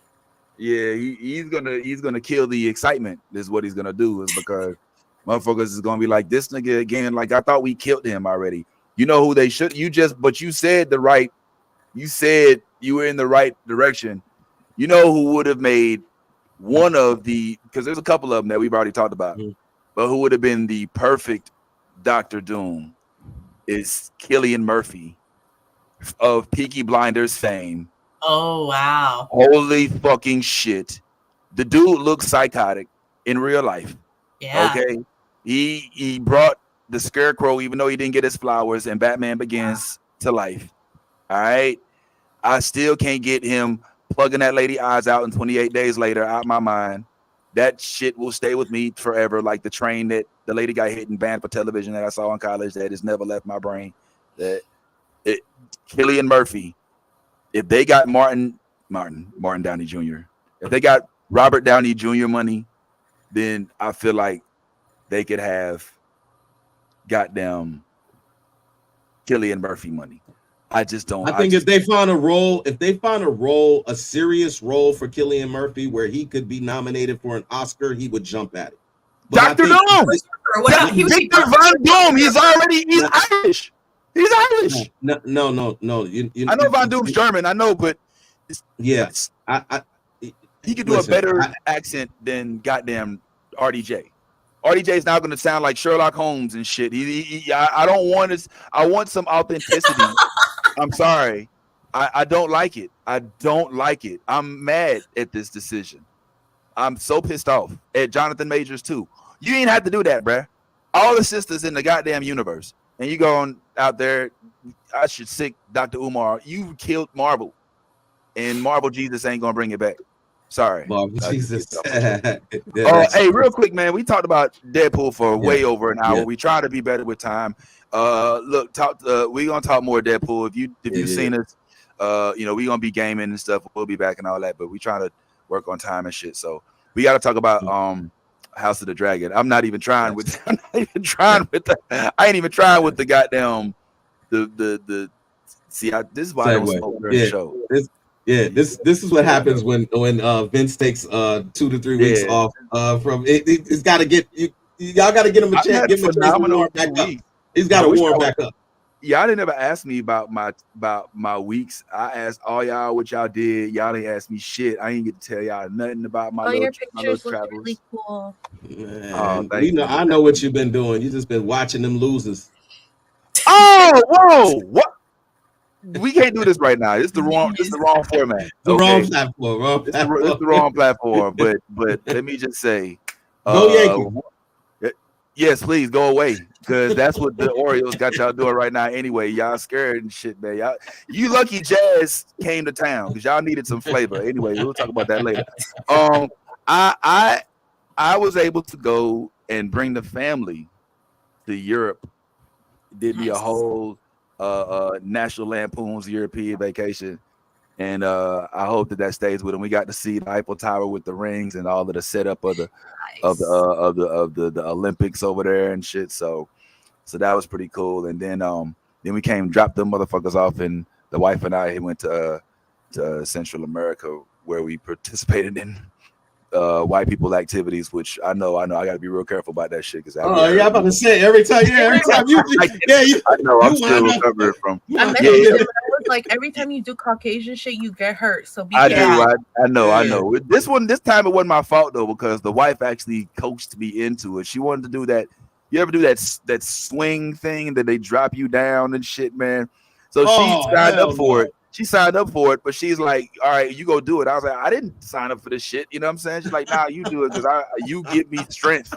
Yeah, he's gonna kill the excitement. Is what he's gonna do, is because motherfuckers is gonna be like, this nigga again. Like, I thought we killed him already. You know who they should. But you said you said you were in the right direction. You know who would have made one of the, because there's a couple of them that we've already talked about, but who would have been the perfect Dr. Doom is Cillian Murphy of Peaky Blinders fame. Oh wow! Holy fucking shit! The dude looks psychotic in real life. Yeah. Okay. He brought the Scarecrow, even though he didn't get his flowers, and Batman Begins to life. All right. I still can't get him plugging that lady eyes out and 28 days later out my mind. That shit will stay with me forever, like the train that the lady got hit and banned for television that I saw in college that has never left my brain. Cillian Murphy. If they got Martin Downey Jr., if they got Robert Downey Jr. money, then I feel like they could have goddamn Cillian Murphy money. I just don't. I think if they find a role, a serious role for Cillian Murphy where he could be nominated for an Oscar, he would jump at it. Dr. Doom! Victor Von Doom, he's Irish. He's Irish. No. I know Von Doom's German. I know, but yes, he could do a better accent than goddamn RDJ. RDJ is now going to sound like Sherlock Holmes and shit. I don't want this. I want some authenticity. I'm sorry. I don't like it. I don't like it. I'm mad at this decision. I'm so pissed off at Jonathan Majors too. You ain't have to do that, bruh. All the sisters in the goddamn universe. And you going out there, I should sick Dr. Umar. You killed Marvel. And Marvel Jesus ain't going to bring it back. Sorry. Marvel Jesus. Hey, real quick, man. We talked about Deadpool for way over an hour. Yeah. We try to be better with time. Look, we're going to talk more Deadpool. If you've seen us, we're going to be gaming and stuff. We'll be back and all that. But we try to work on time and shit. So we got to talk about House of the Dragon. I ain't even trying with the goddamn this is why I don't smoke during the show. This is what happens when Vince takes 2 to 3 weeks off from it. It's got to get y'all got to get him a chance. Give him a chance to warm back up. He's got to warm back up. Y'all didn't ever ask me about my weeks. I asked all y'all what y'all did. Y'all didn't ask me shit. I ain't get to tell y'all nothing about my little pictures look travels. really cool. Man, I know what you've been doing. You just been watching them losers. Oh, whoa! What? We can't do this right now. It's the wrong format. Wrong platform. It's the wrong platform. But let me just say, go Yankees. Yes, please go away, because that's what the Orioles got y'all doing right now. Anyway, y'all scared and shit, man. You lucky Jazz came to town because y'all needed some flavor. Anyway, we'll talk about that later. I was able to go and bring the family to Europe. Did me a whole National Lampoon's European vacation, and I hope that stays with them. We got to see the Eiffel Tower with the rings and all of the setup of the Olympics over there and shit. So that was pretty cool. And then we dropped them motherfuckers off, and the wife and I went to Central America, where we participated in white people activities, which I know I got to be real careful about that shit. I'm about to say every time you I know I'm still recovering from. like every time you do Caucasian shit, you get hurt. So be I careful. do. I know. Yeah. I know. This time it wasn't my fault though, because the wife actually coached me into it. She wanted to do that. You ever do that swing thing that they drop you down and shit, man? So she signed up for it. She signed up for it, but she's like, "All right, you go do it." I was like, "I didn't sign up for this shit." You know what I'm saying? She's like, "Nah, you do it because you give me strength.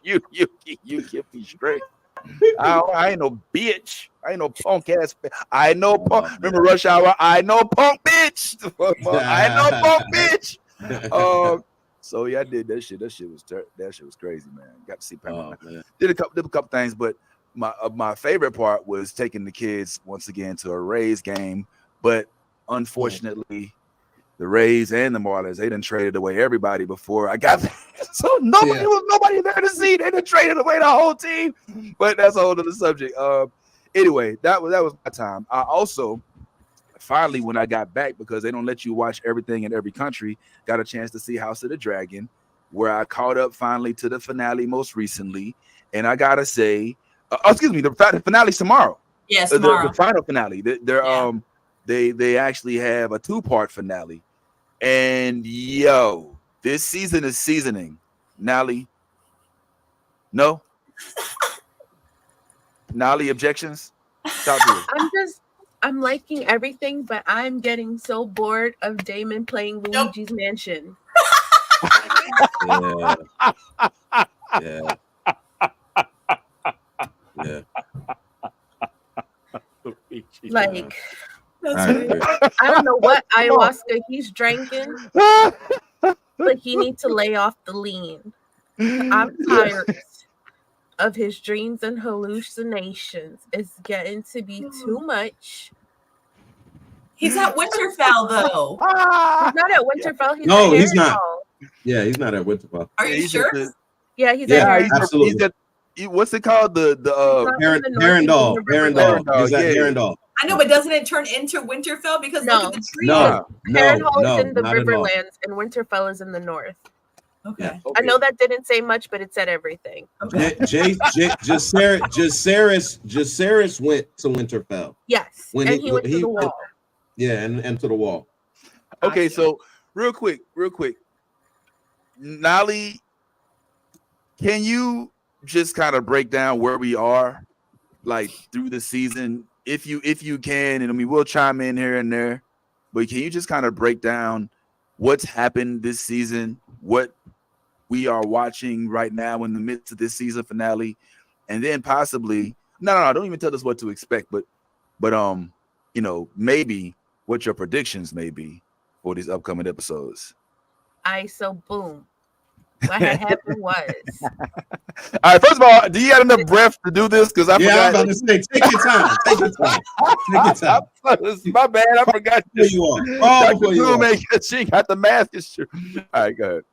you give me strength. I ain't no bitch. I ain't no punk ass. I know punk. Remember Rush Hour? I know punk bitch. I know punk bitch." So yeah, I did that shit. That shit was crazy, man. Got to see Pamela. Did a couple things, but my favorite part was taking the kids once again to a Rays game. But unfortunately, the Rays and the Marlins, they done traded away everybody before I got there. So nobody there to see. They done traded away the whole team. But that's a whole other subject. Anyway, that was my time. I also finally, when I got back, because they don't let you watch everything in every country, got a chance to see House of the Dragon, where I caught up finally to the finale most recently. And I gotta say, the finale's tomorrow. Yes, tomorrow. The final finale. They actually have a 2-part finale. And yo, this season is seasoning. Nally, no? Nally, objections? Talk to you. I'm liking everything, but I'm getting so bored of Damon playing Luigi's Mansion. Yeah. Like, I don't know what ayahuasca he's drinking, but he needs to lay off the lean. I'm tired of his dreams and hallucinations. It's getting to be too much. He's at Winterfell, though. He's not at Winterfell. He's not. Yeah, he's not at Winterfell. Are you sure? Yeah, he's at absolutely. What's it called? The Herondal. He's at Herondal. I know, but doesn't it turn into Winterfell because look at the trees? Herondal is in the Riverlands, and Winterfell is in the north. Okay. I know that didn't say much, but it said everything. Okay. Jacaerys went to Winterfell. Yes, and he went to the wall. Yeah, and to the wall. Okay, so real quick, Nolly, can you just kind of break down where we are, like through the season, if you can? And I mean, we'll chime in here and there, but can you just kind of break down what's happened this season, what we are watching right now in the midst of this season finale, and then possibly no, don't even tell us what to expect, but maybe what your predictions may be for these upcoming episodes. So boom. What had happened was. All right, first of all, do you have enough breath to do this? Because I forgot. I'm about to say, take your time. Take your time. My bad, I forgot. There you are. She got the mask. All right, go ahead.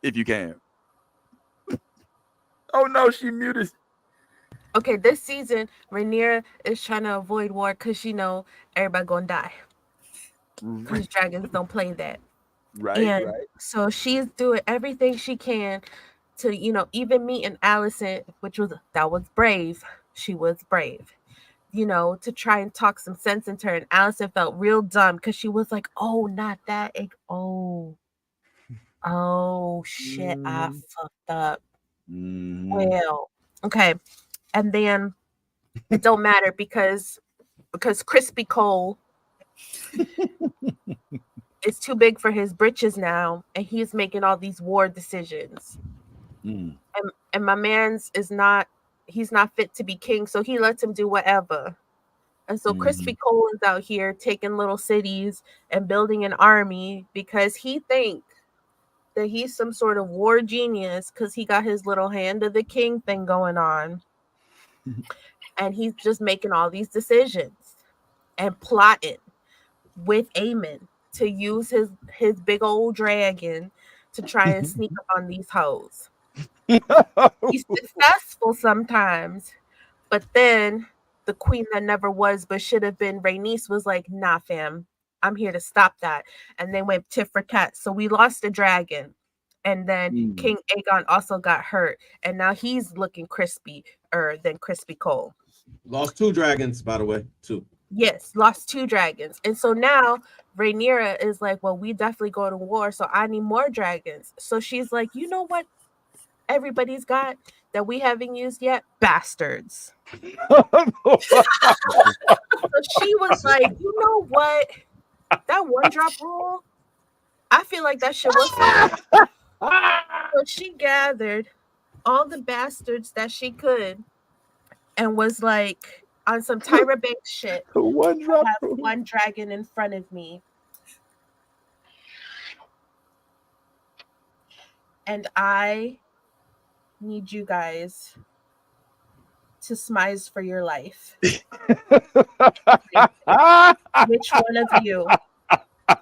If you can. Oh no, she muted. Okay, this season, Rhaenyra is trying to avoid war because everybody gonna die. Because dragons don't play that. Right. So she's doing everything she can to, even meeting Alicent, that was brave. She was brave, to try and talk some sense into her. And Alicent felt real dumb because she was like, "Oh, not that. Oh shit, I fucked up." Well, okay. And then it don't matter because Crispy Cole is too big for his britches now, and he's making all these war decisions. And my man's he's not fit to be king, so he lets him do whatever. And so Crispy Cole is out here taking little cities and building an army because he thinks that he's some sort of war genius because he got his little hand of the king thing going on. And he's just making all these decisions and plotting with Aemon to use his big old dragon to try and sneak up on these hoes. He's successful sometimes, but then the queen that never was but should have been, Rhaenys, was like, "Nah, fam, I'm here to stop that." And they went tit for tat. So we lost a dragon. And then King Aegon also got hurt. And now he's looking crispy. than Crispy Cole. Lost 2 dragons, by the way. 2. Yes, lost 2 dragons. And so now Rhaenyra is like, well, we definitely go to war, so I need more dragons. So she's like, you know what everybody's got that we haven't used yet? Bastards. So she was like, you know what? That 1-drop rule, I feel like that shit was fun. So she gathered all the bastards that she could and was like, on some Tyra Banks shit, I have 1 dragon in front of me. And I need you guys to smize for your life. Which one of you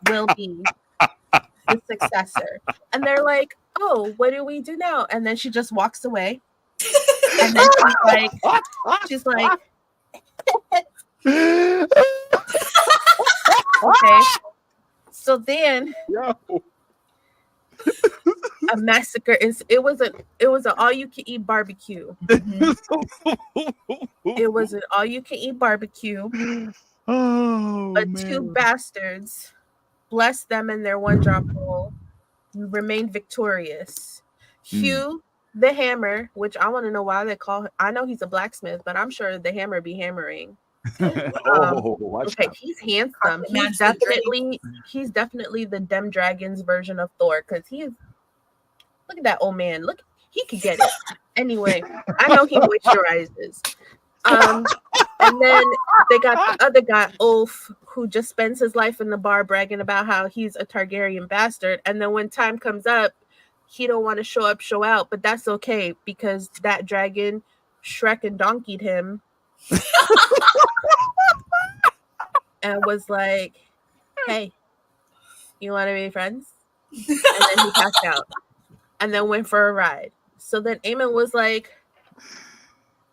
will be the successor? And they're like, oh, what do we do now? And then she just walks away. And then she's like, okay. So then a massacre it was an all you can eat barbecue. It was an all you can eat barbecue. But 2 bastards, bless them in their 1-drop rule, remained victorious. Hugh the Hammer, which I want to know why they call him. I know he's a blacksmith, but I'm sure the hammer be hammering. Okay, he's handsome. He's definitely the Dem Dragons version of Thor, because look at that old man. Look, he could get it. Anyway, I know he moisturizes. And then they got the other guy, Ulf, who just spends his life in the bar bragging about how he's a Targaryen bastard. And then when time comes up, he don't want to show out, but that's okay because that dragon Shrek and donkeyed him and was like, hey, you want to be friends? And then he passed out and then went for a ride. So then Aemon was like,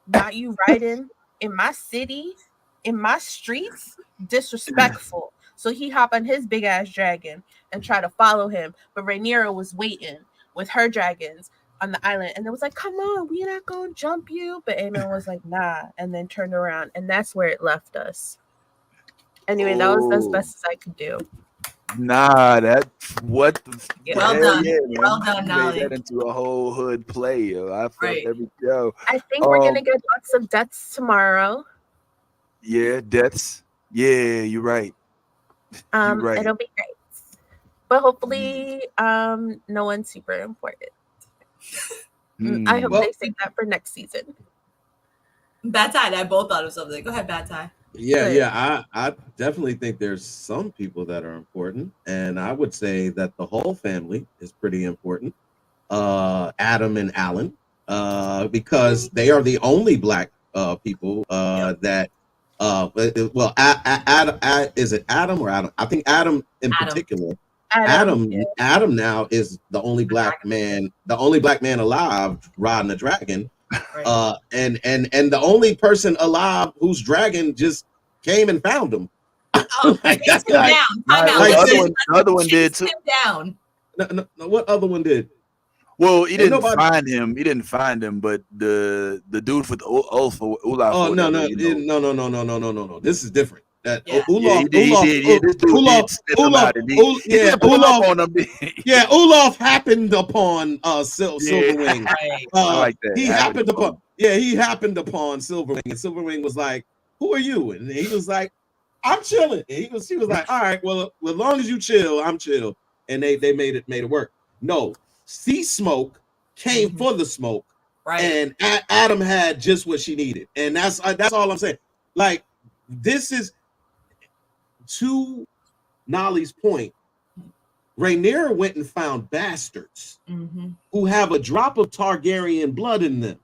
not you riding in my city, in my streets? Disrespectful. So he hopped on his big ass dragon and tried to follow him, but Rhaenyra was waiting with her dragons on the island, and it was like, come on, we not gonna jump you. But Aemon was like, nah, and then turned around, and that's where it left us. Anyway, that was as best as I could do. Nah, that's what the well done. Yeah, Well done, Nolly. Made that into a whole hood play, yo. I felt every show. I think we're gonna get lots of deaths tomorrow. Yeah, deaths. Yeah, you're right. You're right. It'll be great. But hopefully, no one's super important. I hope they save that for next season. Bad Tie, I both thought of something. Go ahead, Bad Tie. Yeah. I definitely think there's some people that are important, and I would say that the whole family is pretty important. Adam and Alan, because they are the only Black people that. Is it Adam or Adam? I think Adam in particular. Adam now is the only black man alive riding a dragon. Right. And the only person alive whose dragon just came and found him. The other one did too. Down. No, what other one did? Well, he didn't find him. He didn't find him, but the dude with Olaf. Oh no. This is different. Olaf happened upon Silverwing. I like that. He happened upon Silverwing, and Silverwing was like, "Who are you?" And he was like, "I'm chilling." And he was like, "All right, well, as long as you chill, I'm chill." And they made it work. No, Sea Smoke came for the smoke, right? And Adam had just what she needed, and that's all I'm saying. Like, this is. To Nolly's point, Rhaenyra went and found bastards who have a drop of Targaryen blood in them.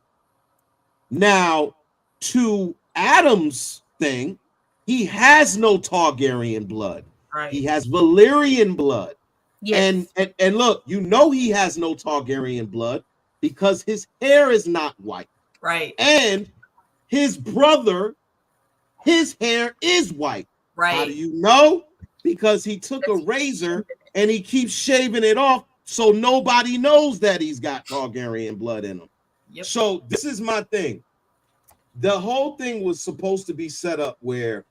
Now, to Adam's thing, he has no Targaryen blood. Right. He has Valyrian blood. Yes. And look, you know he has no Targaryen blood because his hair is not white. Right. And his brother, his hair is white. Right. How do you know? Because he took a razor and he keeps shaving it off so nobody knows that he's got Targaryen blood in him. Yep. So this is my thing. the whole thing was supposed to be set up where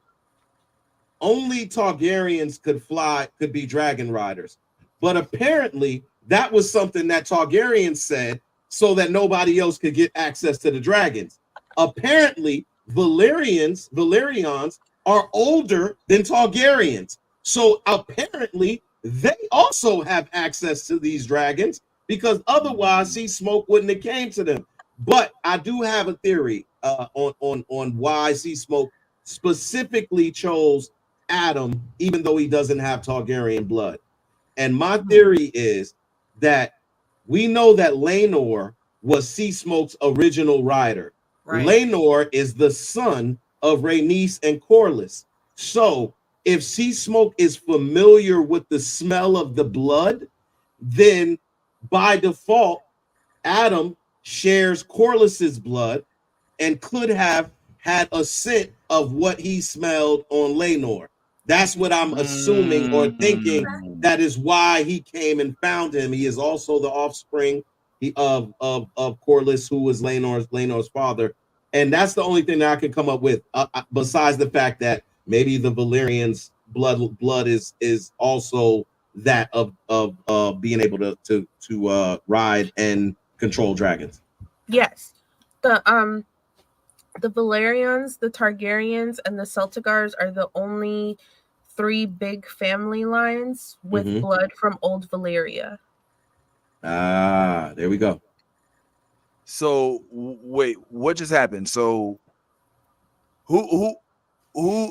only Targaryens could be dragon riders. But apparently that was something that Targaryens said so that nobody else could get access to the dragons. Apparently, Valerians are older than Targaryens. So apparently they also have access to these dragons because otherwise Sea Smoke wouldn't have came to them. But I do have a theory on why Sea Smoke specifically chose Adam, even though he doesn't have Targaryen blood. And my theory is that we know that Laenor was Sea Smoke's original rider. Right. Laenor is the son of Rhaenys and Corlys. So if Sea Smoke is familiar with the smell of the blood, then by default, Adam shares Corlys's blood and could have had a scent of what he smelled on Laenor. That's what I'm assuming or thinking. That is why he came and found him. He is also the offspring of Corlys, who was Laenor's father. And that's the only thing that I can come up with, besides the fact that maybe the Valyrians' blood is also that of being able to ride and control dragons. Yes, the Valerians, the Targaryens, and the Celtigars are the only 3 big family lines with blood from Old Valyria. Ah, there we go. So wait, what just happened? So who?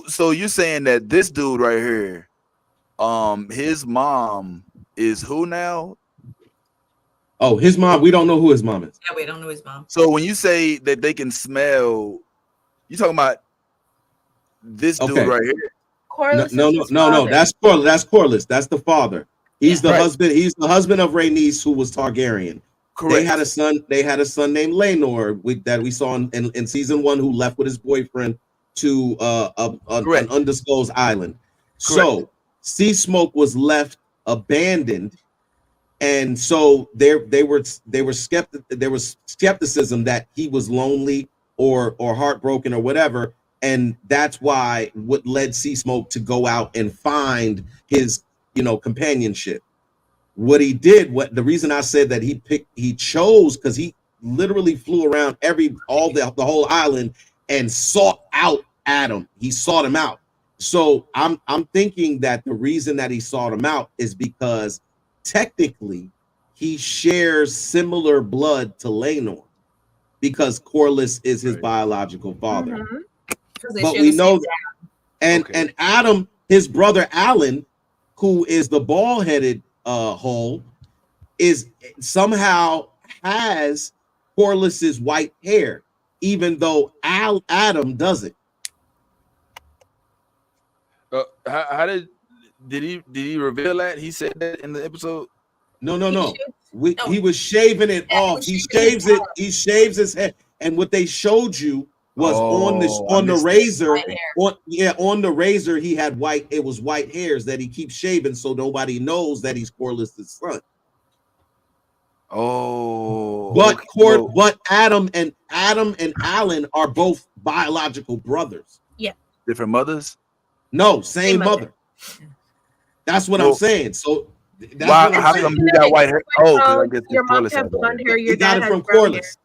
So you're saying that this dude right here, his mom is who now? Oh, his mom. We don't know who his mom is. Yeah, we don't know his mom. So when you say that they can smell, you talking about this dude right here? Corlys no. That's Corlys. That's the father. He's the husband. He's the husband of Rhaenys, who was Targaryen. Correct. They had a son. They had a son named Laenor that we saw in season 1, who left with his boyfriend to an undisclosed island. Correct. So Sea Smoke was left abandoned, and so there was skepticism that he was lonely or heartbroken or whatever, and that's why what led Sea Smoke to go out and find his companionship. What he did, the reason I said that he chose, because he literally flew around the whole island and sought out Adam. He sought him out. So I'm thinking that the reason that he sought him out is because technically he shares similar blood to Laenor, because Corlys is his biological father. But we know that, and Adam, his brother Alan, who is the bald-headed hole, is somehow has Corlys's white hair, even though Adam doesn't. How did he reveal that? He said that in the episode. No. He was shaving it off. He shaves it. He shaves his head, and what they showed you was on the razor. On the razor, he had white. It was white hairs that he keeps shaving, so nobody knows that he's Corlys' son. Oh, but Adam and Alan are both biological brothers. Yeah, different mothers. No, same mother. That's what I'm saying. So how come he got white hair? Oh, I guess your mom had blonde hair. He got it from Corlys.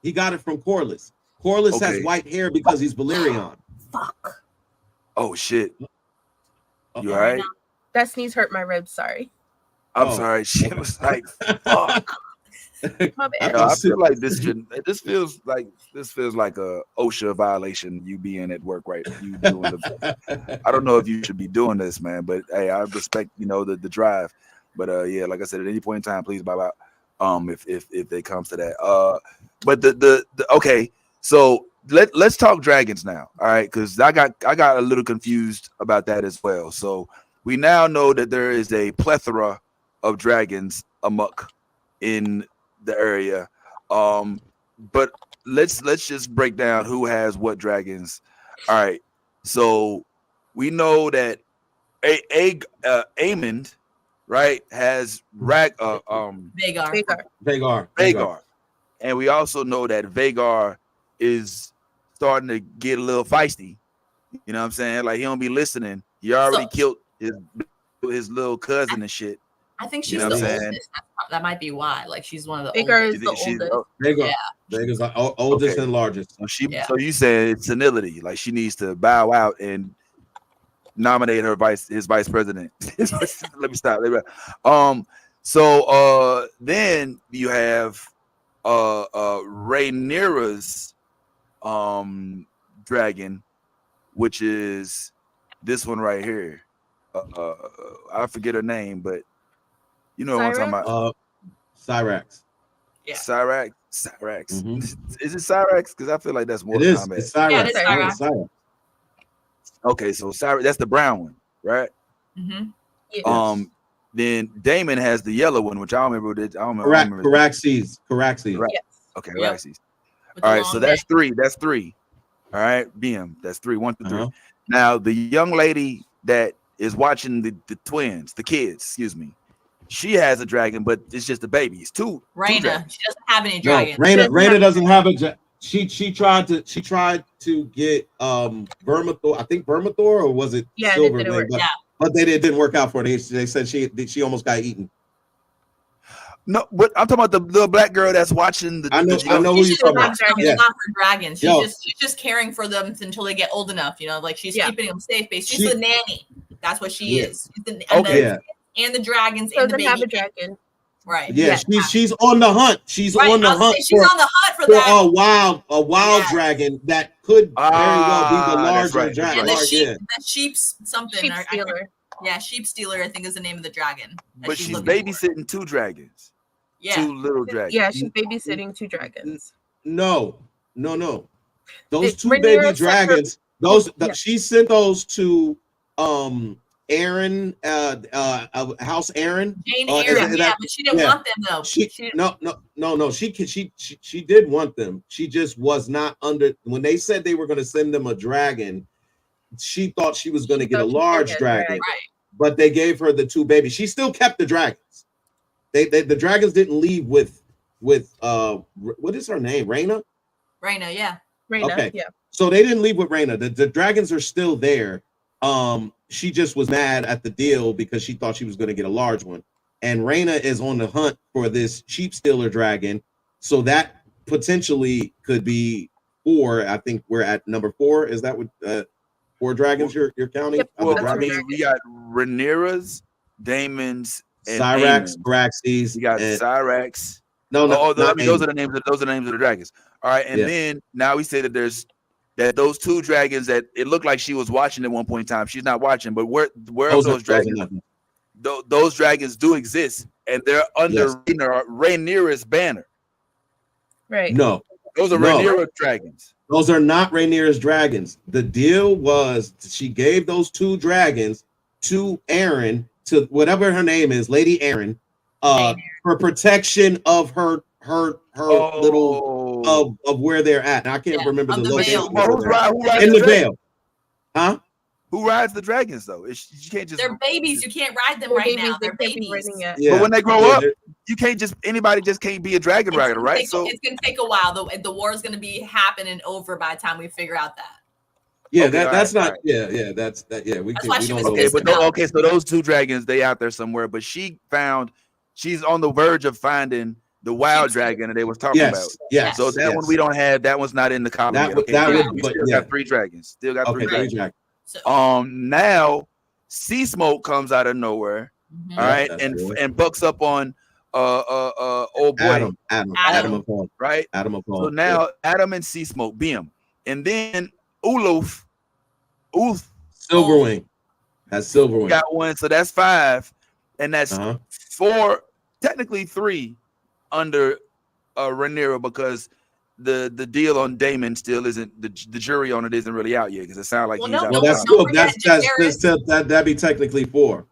He got it from Corlys. Corlys has white hair because he's Valyrian. Fuck. Oh shit. You all right? That sneeze hurt my ribs. Sorry. I'm sorry. She was like, fuck. My bad. I feel like this feels like a OSHA violation. You being at work, right? You doing I don't know if you should be doing this, man. But hey, I respect the drive. But yeah, like I said, at any point in time, please bye bye. If it comes to that. But the okay. So let's talk dragons now, all right? Because I got a little confused about that as well. So we now know that there is a plethora of dragons amok in the area. But let's just break down who has what dragons. All right. So we know that Aemond, right, has Vhagar. Vhagar. And we also know that Vhagar is starting to get a little feisty. You know what I'm saying? Like he don't be listening. He already killed his little cousin and shit. I think she's You know the what I'm saying? oldest. That might be why. Like she's one of the Bigger oldest. is the oldest. Vega's like oldest Okay. and largest. So so you said it's senility. Like she needs to bow out and nominate his vice president. Let me stop. So then you have Rhaenyra's dragon, which is this one right here. I forget her name, but you know what I'm talking about. Cyrax. Yeah. Cyrax. Mm-hmm. Is it Cyrax? Because I feel like that's more It combat. is. It's Cyrax. Yeah, it is Cyrax. Okay, so Cyrax, that's the brown one, right? Mm-hmm. Yes. Then Damon has the yellow one, which I don't remember. I don't remember. Caraxes. Yes. Okay, Yep. Caraxes. All right, so that's three. That's three. All right, BM. That's three. 1, 2, 3. Now the young lady that is watching the twins, the kids, excuse me. She has a dragon, but it's just a baby. It's two. Raina. She doesn't have any dragons. No, Raina doesn't have a. She tried to get Vermithor. I think Vermithor, or was it Silver? But they didn't work out for her. They said she almost got eaten. No, but I'm talking about the little black girl that's watching the. I know who you're talking about. She's not her dragons. She's just caring for them until they get old enough. You know, like she's keeping them safe. She's the nanny. That's what she is. And the dragons and the baby. Have a dragon. Right. Yeah, she's on the hunt. She's on the hunt. She's on the hunt for that. A wild dragon that could very well be the larger dragon. And the sheep's something. Sheep stealer. Sheep stealer, I think is the name of the dragon. But she's babysitting two dragons. Yeah. Two little dragons. Yeah, she's babysitting two dragons. No. Those two baby dragons, she sent those to Aaron, House Aaron. Jane Aaron, but she didn't want them though. No. She did want them. She just was not under. When they said they were going to send them a dragon, she thought she was going to get a large dragon. Right. But they gave her the two babies. She still kept the dragons. The dragons didn't leave with what is her name? Raina, yeah. Raina, okay. Yeah. So they didn't leave with Raina. The dragons are still there. She just was mad at the deal because she thought she was going to get a large one. And Raina is on the hunt for this sheep stealer dragon. So that potentially could be 4. I think we're at number 4. Is that what 4 dragons you're counting? Yep. Well, I mean, we got Rhaenyra's, Damon's, and Cyrax, Caraxes. We got Cyrax. Those are the names of the dragons. All right, and then now we say that those two dragons that it looked like she was watching at one point in time. She's not watching, but where are those dragons? Those dragons do exist, and they're under Rhaenyra's banner. Right. No, those are Rhaenyra dragons. Those are not Rhaenyra's dragons. The deal was she gave those 2 dragons to Aaron, to whatever her name is, Lady Aaron, for protection of her little of where they're at. Now, I can't remember the location. In the Vale. Huh? Who rides the dragons though? You can't just. They're babies. You can't ride them right now. They're babies. Yeah. But when they grow up, you can't anybody can't be a dragon rider, right? So it's gonna take a while. The war is gonna be happening over by the time we figure out that. Yeah, that's not. Yeah, that's that. Yeah, we don't know. Okay, so those 2 dragons, they out there somewhere. But she's on the verge of finding the wild dragon that they was talking about. Yes. So that one we don't have. That one's not in the comic. We still got 3 dragons. Still got 3 dragons. So, now Sea Smoke comes out of nowhere. All right, and bucks up on old boy Adam Apollo. Right. Adam Apollo. So now Adam and Sea Smoke beam, and then Ulf Silverwing has Silverwing. Got 1, so that's 5, and that's 4, technically 3 under Rhaenyra, because the deal on Damon still isn't, the jury on it isn't really out yet, because it sounds like he's out. Well, that'd be technically 4.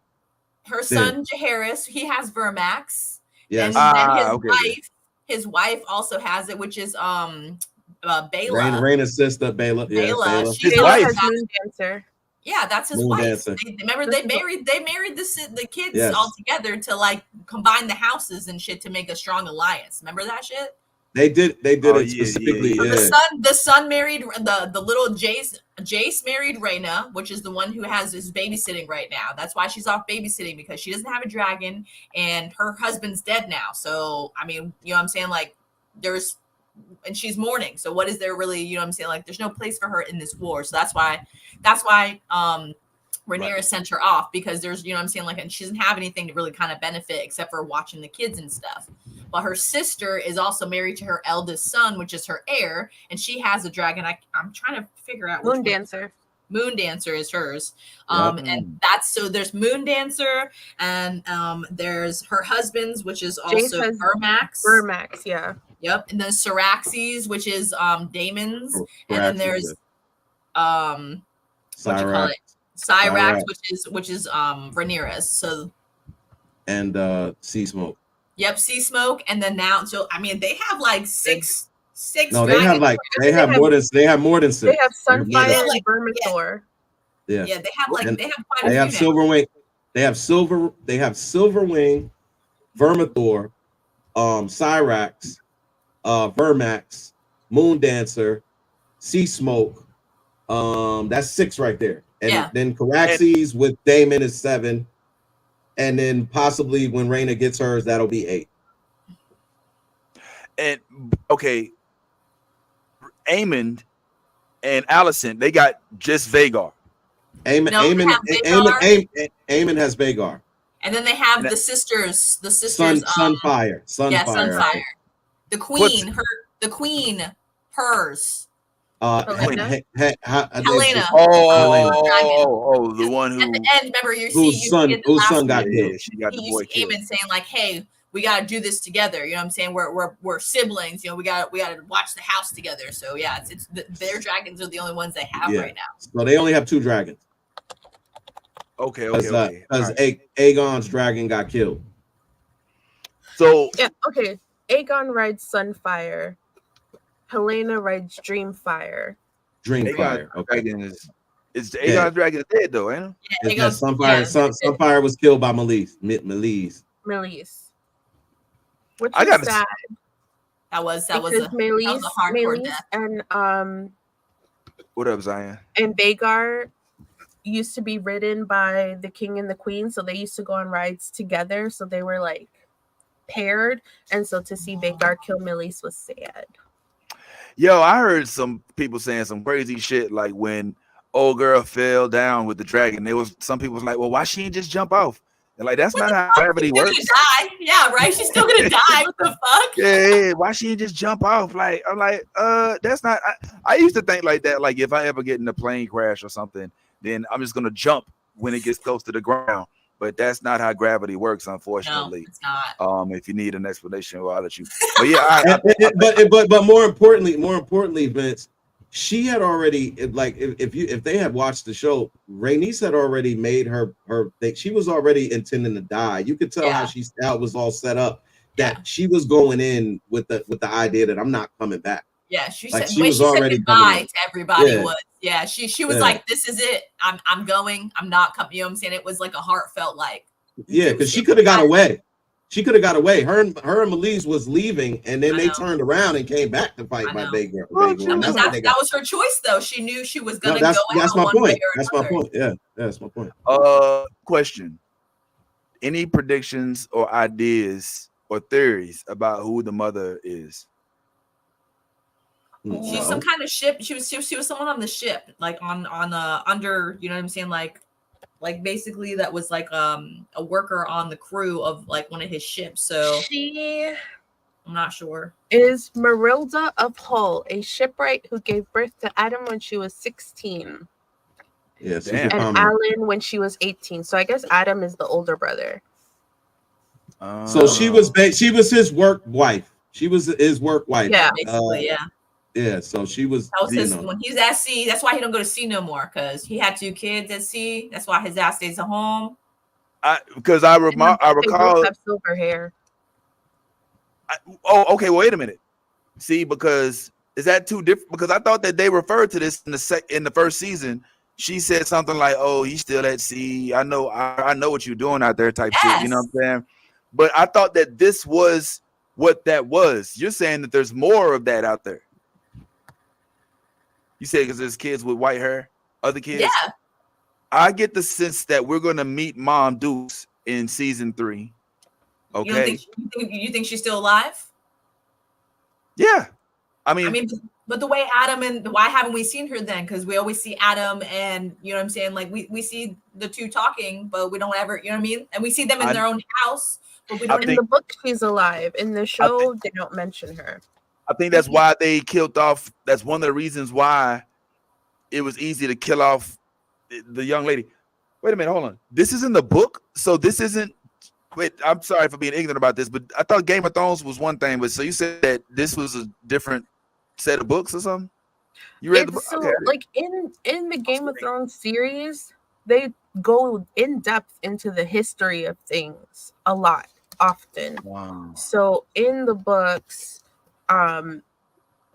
Her son Jaehaerys, he has Vermax. Yes. And his wife also has it, which is Bela. Raina's sister, Bela. Bela. His wife. Dancer. Yeah, that's his wife. Remember, they married the kids all together to like combine the houses and shit to make a strong alliance. Remember that shit? They did Oh, it specifically. So Yeah. the son married the little Jace. Jace married Reyna, which is the one who is babysitting right now. That's why she's off babysitting, because she doesn't have a dragon and her husband's dead now. So I mean, you know what I'm saying? Like and she's mourning. So what is there really, you know what I'm saying? Like there's no place for her in this war. So that's why Rhaenyra sent her off, because there's, you know what I'm saying, like, and she doesn't have anything to really kind of benefit except for watching the kids and stuff. But her sister is also married to her eldest son, which is her heir, and she has a dragon. I'm trying to figure out which Moon Dancer. Moon Dancer is hers. And that's, so there's Moon Dancer, and there's her husband's, which is also Vermax. Vermax, yeah. Yep. And then Syraxes, which is Daemon's. And then there's what you call it? Cyrax, which is Rhaenyra's. So Sea Smoke. Yep, Sea Smoke. And then now, so I mean, they have like six. No, they have like they have more than six. They have Sunfire and Vermithor. Yeah, they have like they have quite they a have few now. Silverwing. They have Silverwing, Vermithor, Cyrax, Vermax, Moon Dancer, Sea Smoke. That's 6 right there. And then Caraxes with Daemon is 7. And then possibly when Rhaena gets hers, that'll be 8. And okay, Aemond and Alicent, they got just Vhagar. Aemon has Vhagar. And then they have the sisters, Sunfire. Sunfire. The queen, hers. Helena. Helena. Oh, the one who at the end, remember whose son got killed. Yeah, she got the boy killed. Aemon saying like, "Hey, we got to do this together." You know what I'm saying? We're siblings. You know, we got to watch the house together. So yeah, it's their dragons are the only ones they have right now. So they only have 2 dragons. Okay. Because Aegon's dragon got killed. So yeah, okay. Aegon rides Sunfire. Helena rides Dreamfire. Dreamfire. Okay. Aegon's dragon is dead though, ain't it? Yeah, Sunfire was killed by Meleys. Which I is gotta sad. That was a Meleys hardcore death. And What up, Zion? and Vhagar used to be ridden by the king and the queen, so they used to go on rides together. So they were like paired, and so to see Vhagar kill Meleys was sad. Yo, I heard some people saying some crazy shit, like when old girl fell down with the dragon. Some people was like, well, why she didn't just jump off? And like, that's not how gravity works. Die. Yeah, right. She's still gonna die. What the fuck? Yeah, why she didn't just jump off? Like, I'm like, that's not. I used to think like that. Like, if I ever get in a plane crash or something, then I'm just gonna jump when it gets close to the ground. But that's not how gravity works, unfortunately. No, it's not. If you need an explanation, well, I'll let you. But yeah, but more importantly, Vince, she had already, like, if they had watched the show, Rhaenys had already made her thing. She was already intending to die. You could tell how it was all set up, that she was going in with the idea that I'm not coming back. Yeah, she like said she was already said goodbye to everybody. She was Yeah. like, "This is it. I'm going. I'm not coming." You know what I'm saying? It was like a heartfelt, like, Yeah, because she could have got away. Her and Meleys was leaving, and then they turned around and came back to fight by Vhagar. That was her choice, though. She knew she was gonna go. That's my point. That's my point. Yeah, that's my point. Question: any predictions or ideas or theories about who the mother is? She's some kind of ship. She was someone on the ship, like on under. You know what I'm saying? Like basically that was like a worker on the crew of like one of his ships. So I'm not sure. Is Marilda of Hull a shipwright who gave birth to Adam when she was 16? Yes, and Alan when she was 18. So I guess Adam is the older brother. So she was his work wife. She was his work wife. Yeah, basically, Yeah, so she was. That was his, when he was at sea. That's why he don't go to sea no more, because he had 2 kids at sea. That's why his ass stays at home. I recall. Have silver hair. Okay. Wait a minute. See, because is that too different? Because I thought that they referred to this in the first season. She said something like, "Oh, he's still at sea. I know what you're doing out there," type shit. You know what I'm saying? But I thought that this was what that was. You're saying that there's more of that out there. You say because there's kids with white hair, other kids. Yeah. I get the sense that we're going to meet Mom Dukes in season 3. Okay. You think she's still alive? Yeah. I mean, but the way Adam and why haven't we seen her then? Because we always see Adam and you know what I'm saying? Like we see the two talking, but we don't ever, you know what I mean? And we see them in their own house, but we don't. In the book, she's alive. In the show, they don't mention her. I think that's why they killed off. That's one of the reasons why it was easy to kill off the young lady. Wait a minute, hold on. This is in the book, so this isn't. Wait, I'm sorry for being ignorant about this, but I thought Game of Thrones was one thing. But so you said that this was a different set of books or something? You read the book? So, okay. like in the Game of Thrones series, they go in depth into the history of things a lot, often. Wow. So in the books,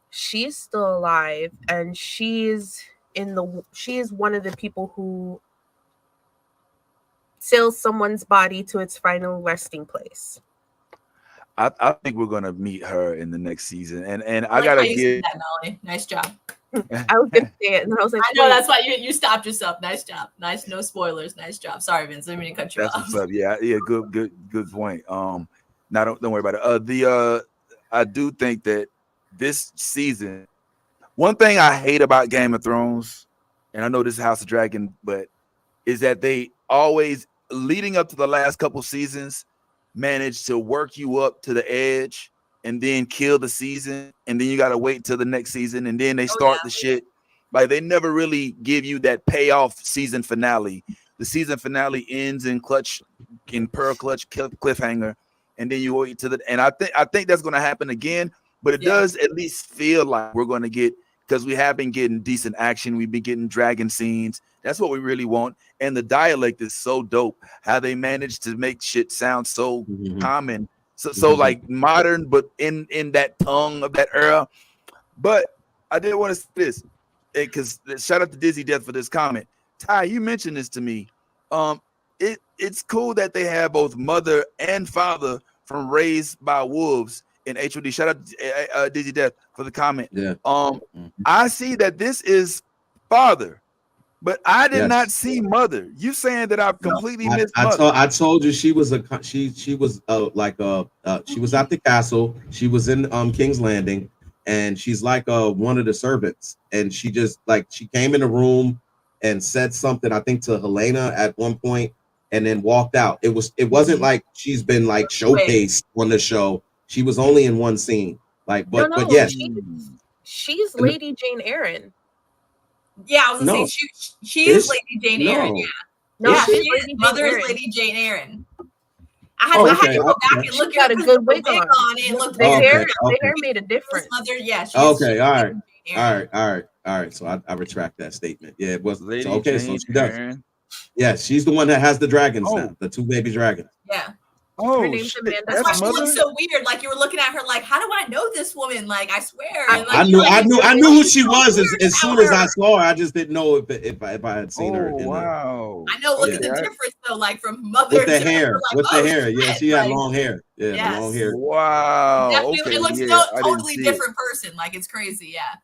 she's still alive, and she is one of the people who sails someone's body to its final resting place. I think we're gonna meet her in the next season, and I like gotta how you give said that, Melanie. Nice job. I was gonna say it, and then I was like, I know that's why you stopped yourself. Nice job. Nice, no spoilers. Nice job. Sorry, Vince. I didn't mean to cut you that's off. what's up. Yeah, good point. Now don't worry about it. I do think that this season, one thing I hate about Game of Thrones, and I know this is House of Dragon, but is that they always leading up to the last couple seasons managed to work you up to the edge and then kill the season, and then you got to wait till the next season, and then they start the shit. Like they never really give you that payoff season finale. The season finale ends in pearl clutch cliffhanger, and then you wait to the. And I think that's going to happen again, but it does at least feel like we're going to get, because we have been getting decent action. We've been getting dragon scenes. That's what we really want. And the dialect is so dope. How they managed to make shit sound so common, so like modern, but in that tongue of that era. But I did want to say this, because shout out to Dizzy Death for this comment. Ty, you mentioned this to me. It's cool that they have both mother and father from Raised by Wolves in HOD. Shout out to Dizzy Death for the comment. Yeah. I see that this is father, but I did not see mother. You saying that I've completely missed mother? I told you she was she was at the castle. She was in King's Landing, and she's like one of the servants. And she just she came in the room and said something, I think, to Helena at one point, and then walked out. It wasn't like she's been showcased on the show. She was only in one scene. But yes, she's Lady Jane Eyre. Yeah, I was gonna say she is Lady Jane Eyre. Yeah, no, yeah, she's Lady Mother is Lady Jane Eyre. I had to go back and look at a good wig on. It looked the hair made a difference. Mother, yeah. Okay, all right. So I retract that statement. Yeah, it was Lady so Jane she does. Yeah, she's the one that has the dragons now, the 2 baby dragons. Yeah. Oh, her name's Amanda. That's why she looks so weird. Like you were looking at her, like, how do I know this woman? Like, I swear. I knew who she was as soon as I saw her. I just didn't know if I had seen her. Wow. I know. Look at the difference though, like from mother with the hair. Like, with the hair. Yeah, she had long hair. Yeah, yes. long hair. Wow. Definitely, okay. it looks totally different person. Like it's crazy. Yeah.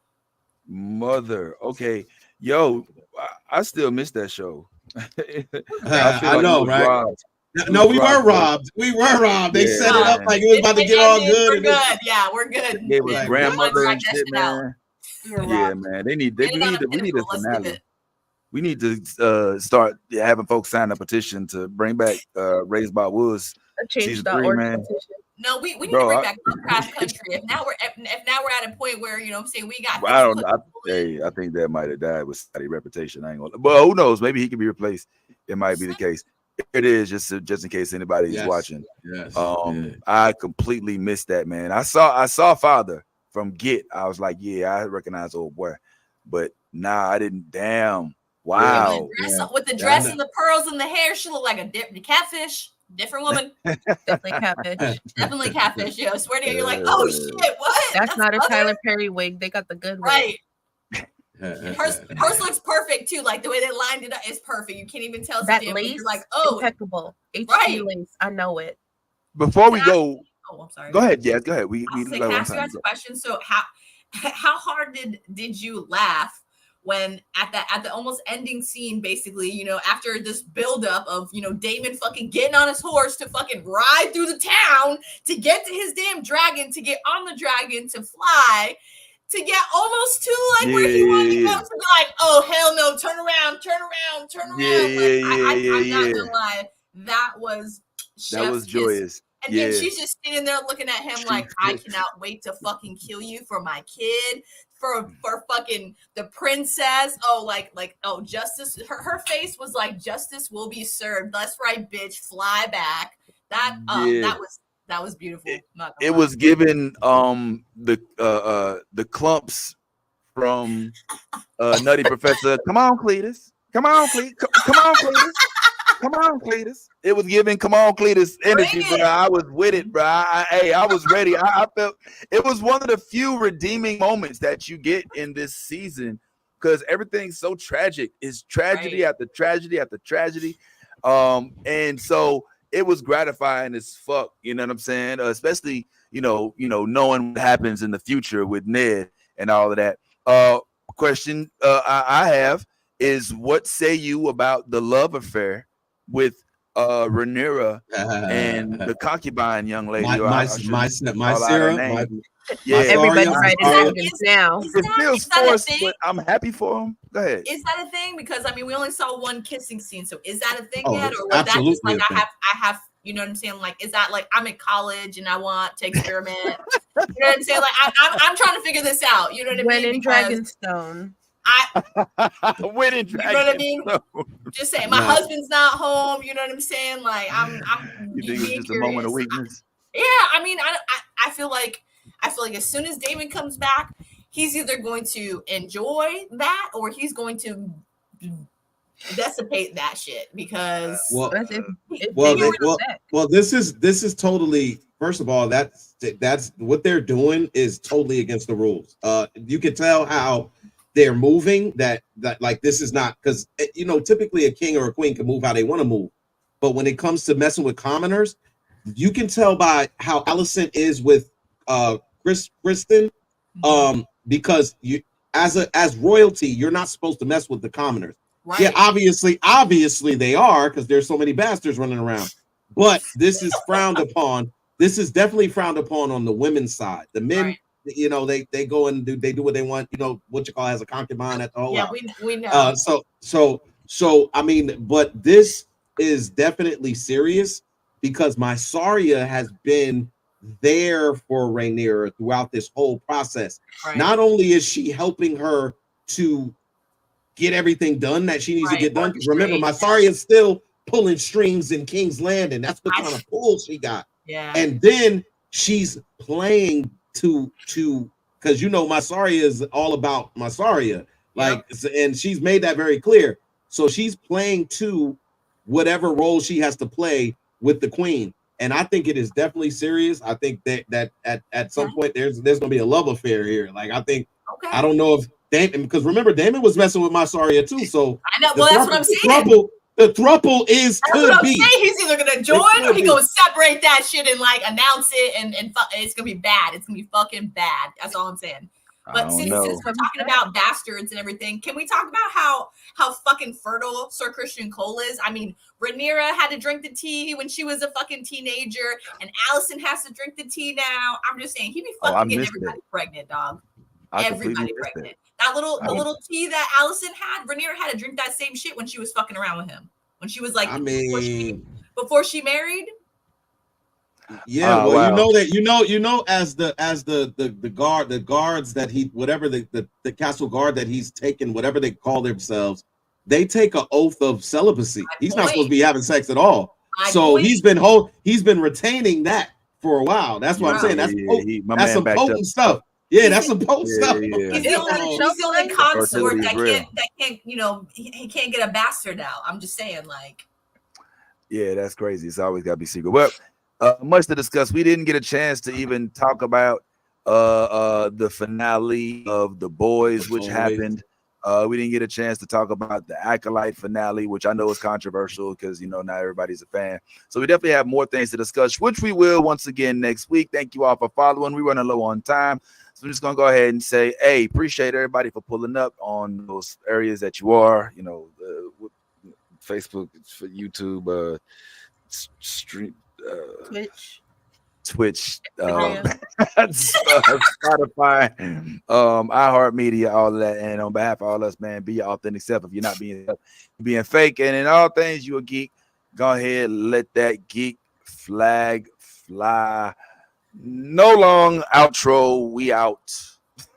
Mother. Okay. Yo, I still miss that show. I know, right? Robbed. No, we were robbed. We were robbed. They set it up like it was about to get all good. We're good. Yeah, we're good. It was grandmother and shit, man. Yeah, man. We need a finale. We need to start having folks sign a petition to bring back Raised by Wolves season 3, man. No, we need to bring back Lovecraft Country. If now we're at a point where I'm saying we got. I don't know. I think that might have died with Scotty's reputation. I ain't gonna. But who knows? Maybe he can be replaced. It might be the case. It is just in case anybody's watching. Yes. I completely missed that, man. I saw Father from Get. I was like, yeah, I recognize old boy, but nah, I didn't. Damn. Wow. With the dress and the pearls and the hair, she looked like a catfish. Different woman. Definitely catfish. Definitely catfish. I swear to you, you're like, oh shit, what? That's not a Tyler Perry wig. They got the good one. Right. Hers looks perfect too. Like the way they lined it up is perfect. You can't even tell that lace. You're like, oh, impeccable. Right. lace. I know it. Before we go, Oh, I'm sorry. Go ahead. Yeah, go ahead. Can I ask you guys a question? So how hard did you laugh when at the almost ending scene, basically, you know, after this buildup of, you know, Damon fucking getting on his horse to fucking ride through the town to get to his damn dragon, to get on the dragon, to fly, to get almost to like where he wanted to go, to be like, oh hell no, turn around. I'm not gonna lie, that was joyous. And then she's just sitting there looking at him like, I cannot wait to fucking kill you for my kid, for fucking the princess. Oh, oh, justice. Her face was like, justice will be served. That's right, bitch. Fly back. That was beautiful. It was given the clumps from Nutty Professor. Come on, Cletus. Come on, Cletus. Come on, Cletus. It was giving come on, Cletus energy, bro. I was with it, bro. I was ready. I felt it was one of the few redeeming moments that you get in this season because everything's so tragic. It's tragedy after tragedy after tragedy. And so it was gratifying as fuck, you know what I'm saying? Especially, you know, knowing what happens in the future with Ned and all of that. Question I have is what say you about the love affair with Rhaenyra and the concubine young lady? My Sarah. Yeah, everybody's writing now. It feels forced, but I'm happy for him. Go ahead. Is that a thing? Because I mean, we only saw one kissing scene, so is that a thing yet, or was that just like I have? You know what I'm saying? Like, is that like I'm in college and I want to experiment? You know what I'm saying? Like, I'm trying to figure this out. You know what I mean? When in Dragonstone. When in Dragonstone. You know what I mean? Just saying, my husband's not home. You know what I'm saying? Like, I'm. You think it's just a moment of weakness? Yeah, I mean, I feel like as soon as Damon comes back, he's either going to enjoy that or he's going to dissipate that shit because this is totally, first of all, that's what they're doing is totally against the rules. You can tell how they're moving that like this is not, because you know typically a king or a queen can move how they want to move, but when it comes to messing with commoners, you can tell by how Alicent is with Kristen, because you as royalty you're not supposed to mess with the commoners. Right. Yeah, obviously they are, because there's so many bastards running around. But this is frowned upon. This is definitely frowned upon on the women's side. The men, right. You know, they go and do what they want. You know what you call as a concubine at the whole. Yeah, we know. So I mean, but this is definitely serious because Mysaria has been there for Rhaenyra throughout this whole process. Right. Not only is she helping her to get everything done that she needs to get done. Remember, Mysaria is still pulling strings in King's Landing. That's what kind of pull she got. Yeah. And then she's playing to because you know Mysaria is all about Mysaria. Like, and she's made that very clear. So she's playing to whatever role she has to play with the queen. And I think it is definitely serious. I think that at some point there's gonna be a love affair here. Like I think I don't know if Damon, because remember Damon was messing with Mysaria too. So I know. Well, that's what I'm saying. The throuple is could be. He's either gonna join or he's gonna separate that shit and like announce it and it's gonna be bad. It's gonna be fucking bad. That's all I'm saying. But since we're talking about bastards and everything, can we talk about how fucking fertile Sir Christian Cole is? I mean, Rhaenyra had to drink the tea when she was a fucking teenager, and Alicent has to drink the tea now. I'm just saying, he be fucking getting everybody pregnant, dog. Everybody pregnant. The little tea that Alicent had, Rhaenyra had to drink that same shit when she was fucking around with him. When she was like, before she married. Yeah, well, you know, as the guards that he, whatever the castle guard that he's taken, whatever they call themselves, they take an oath of celibacy. He's not supposed to be having sex at all. So he's been retaining that for a while. That's what I'm saying. That's some potent stuff. Yeah, that's some potent stuff. Yeah. He's the only consort that can't, you know, he can't get a bastard out. I'm just saying, like. Yeah, that's crazy. It's always got to be secret. Well, much to discuss. We didn't get a chance to even talk about the finale of the Boyz, which happened We didn't get a chance to talk about the Acolyte finale, which I know is controversial because, you know, not everybody's a fan. So we definitely have more things to discuss, which we will once again next week. Thank you all for following. We're running low on time. So I'm just going to go ahead and say, hey, appreciate everybody for pulling up on those areas that you are, you know, Facebook, YouTube, stream, Twitch, Spotify, iHeartMedia, all of that. And on behalf of all us, man, be your authentic self. If you're not being fake, and in all things you're a geek, go ahead, let that geek flag fly. No long outro. We out.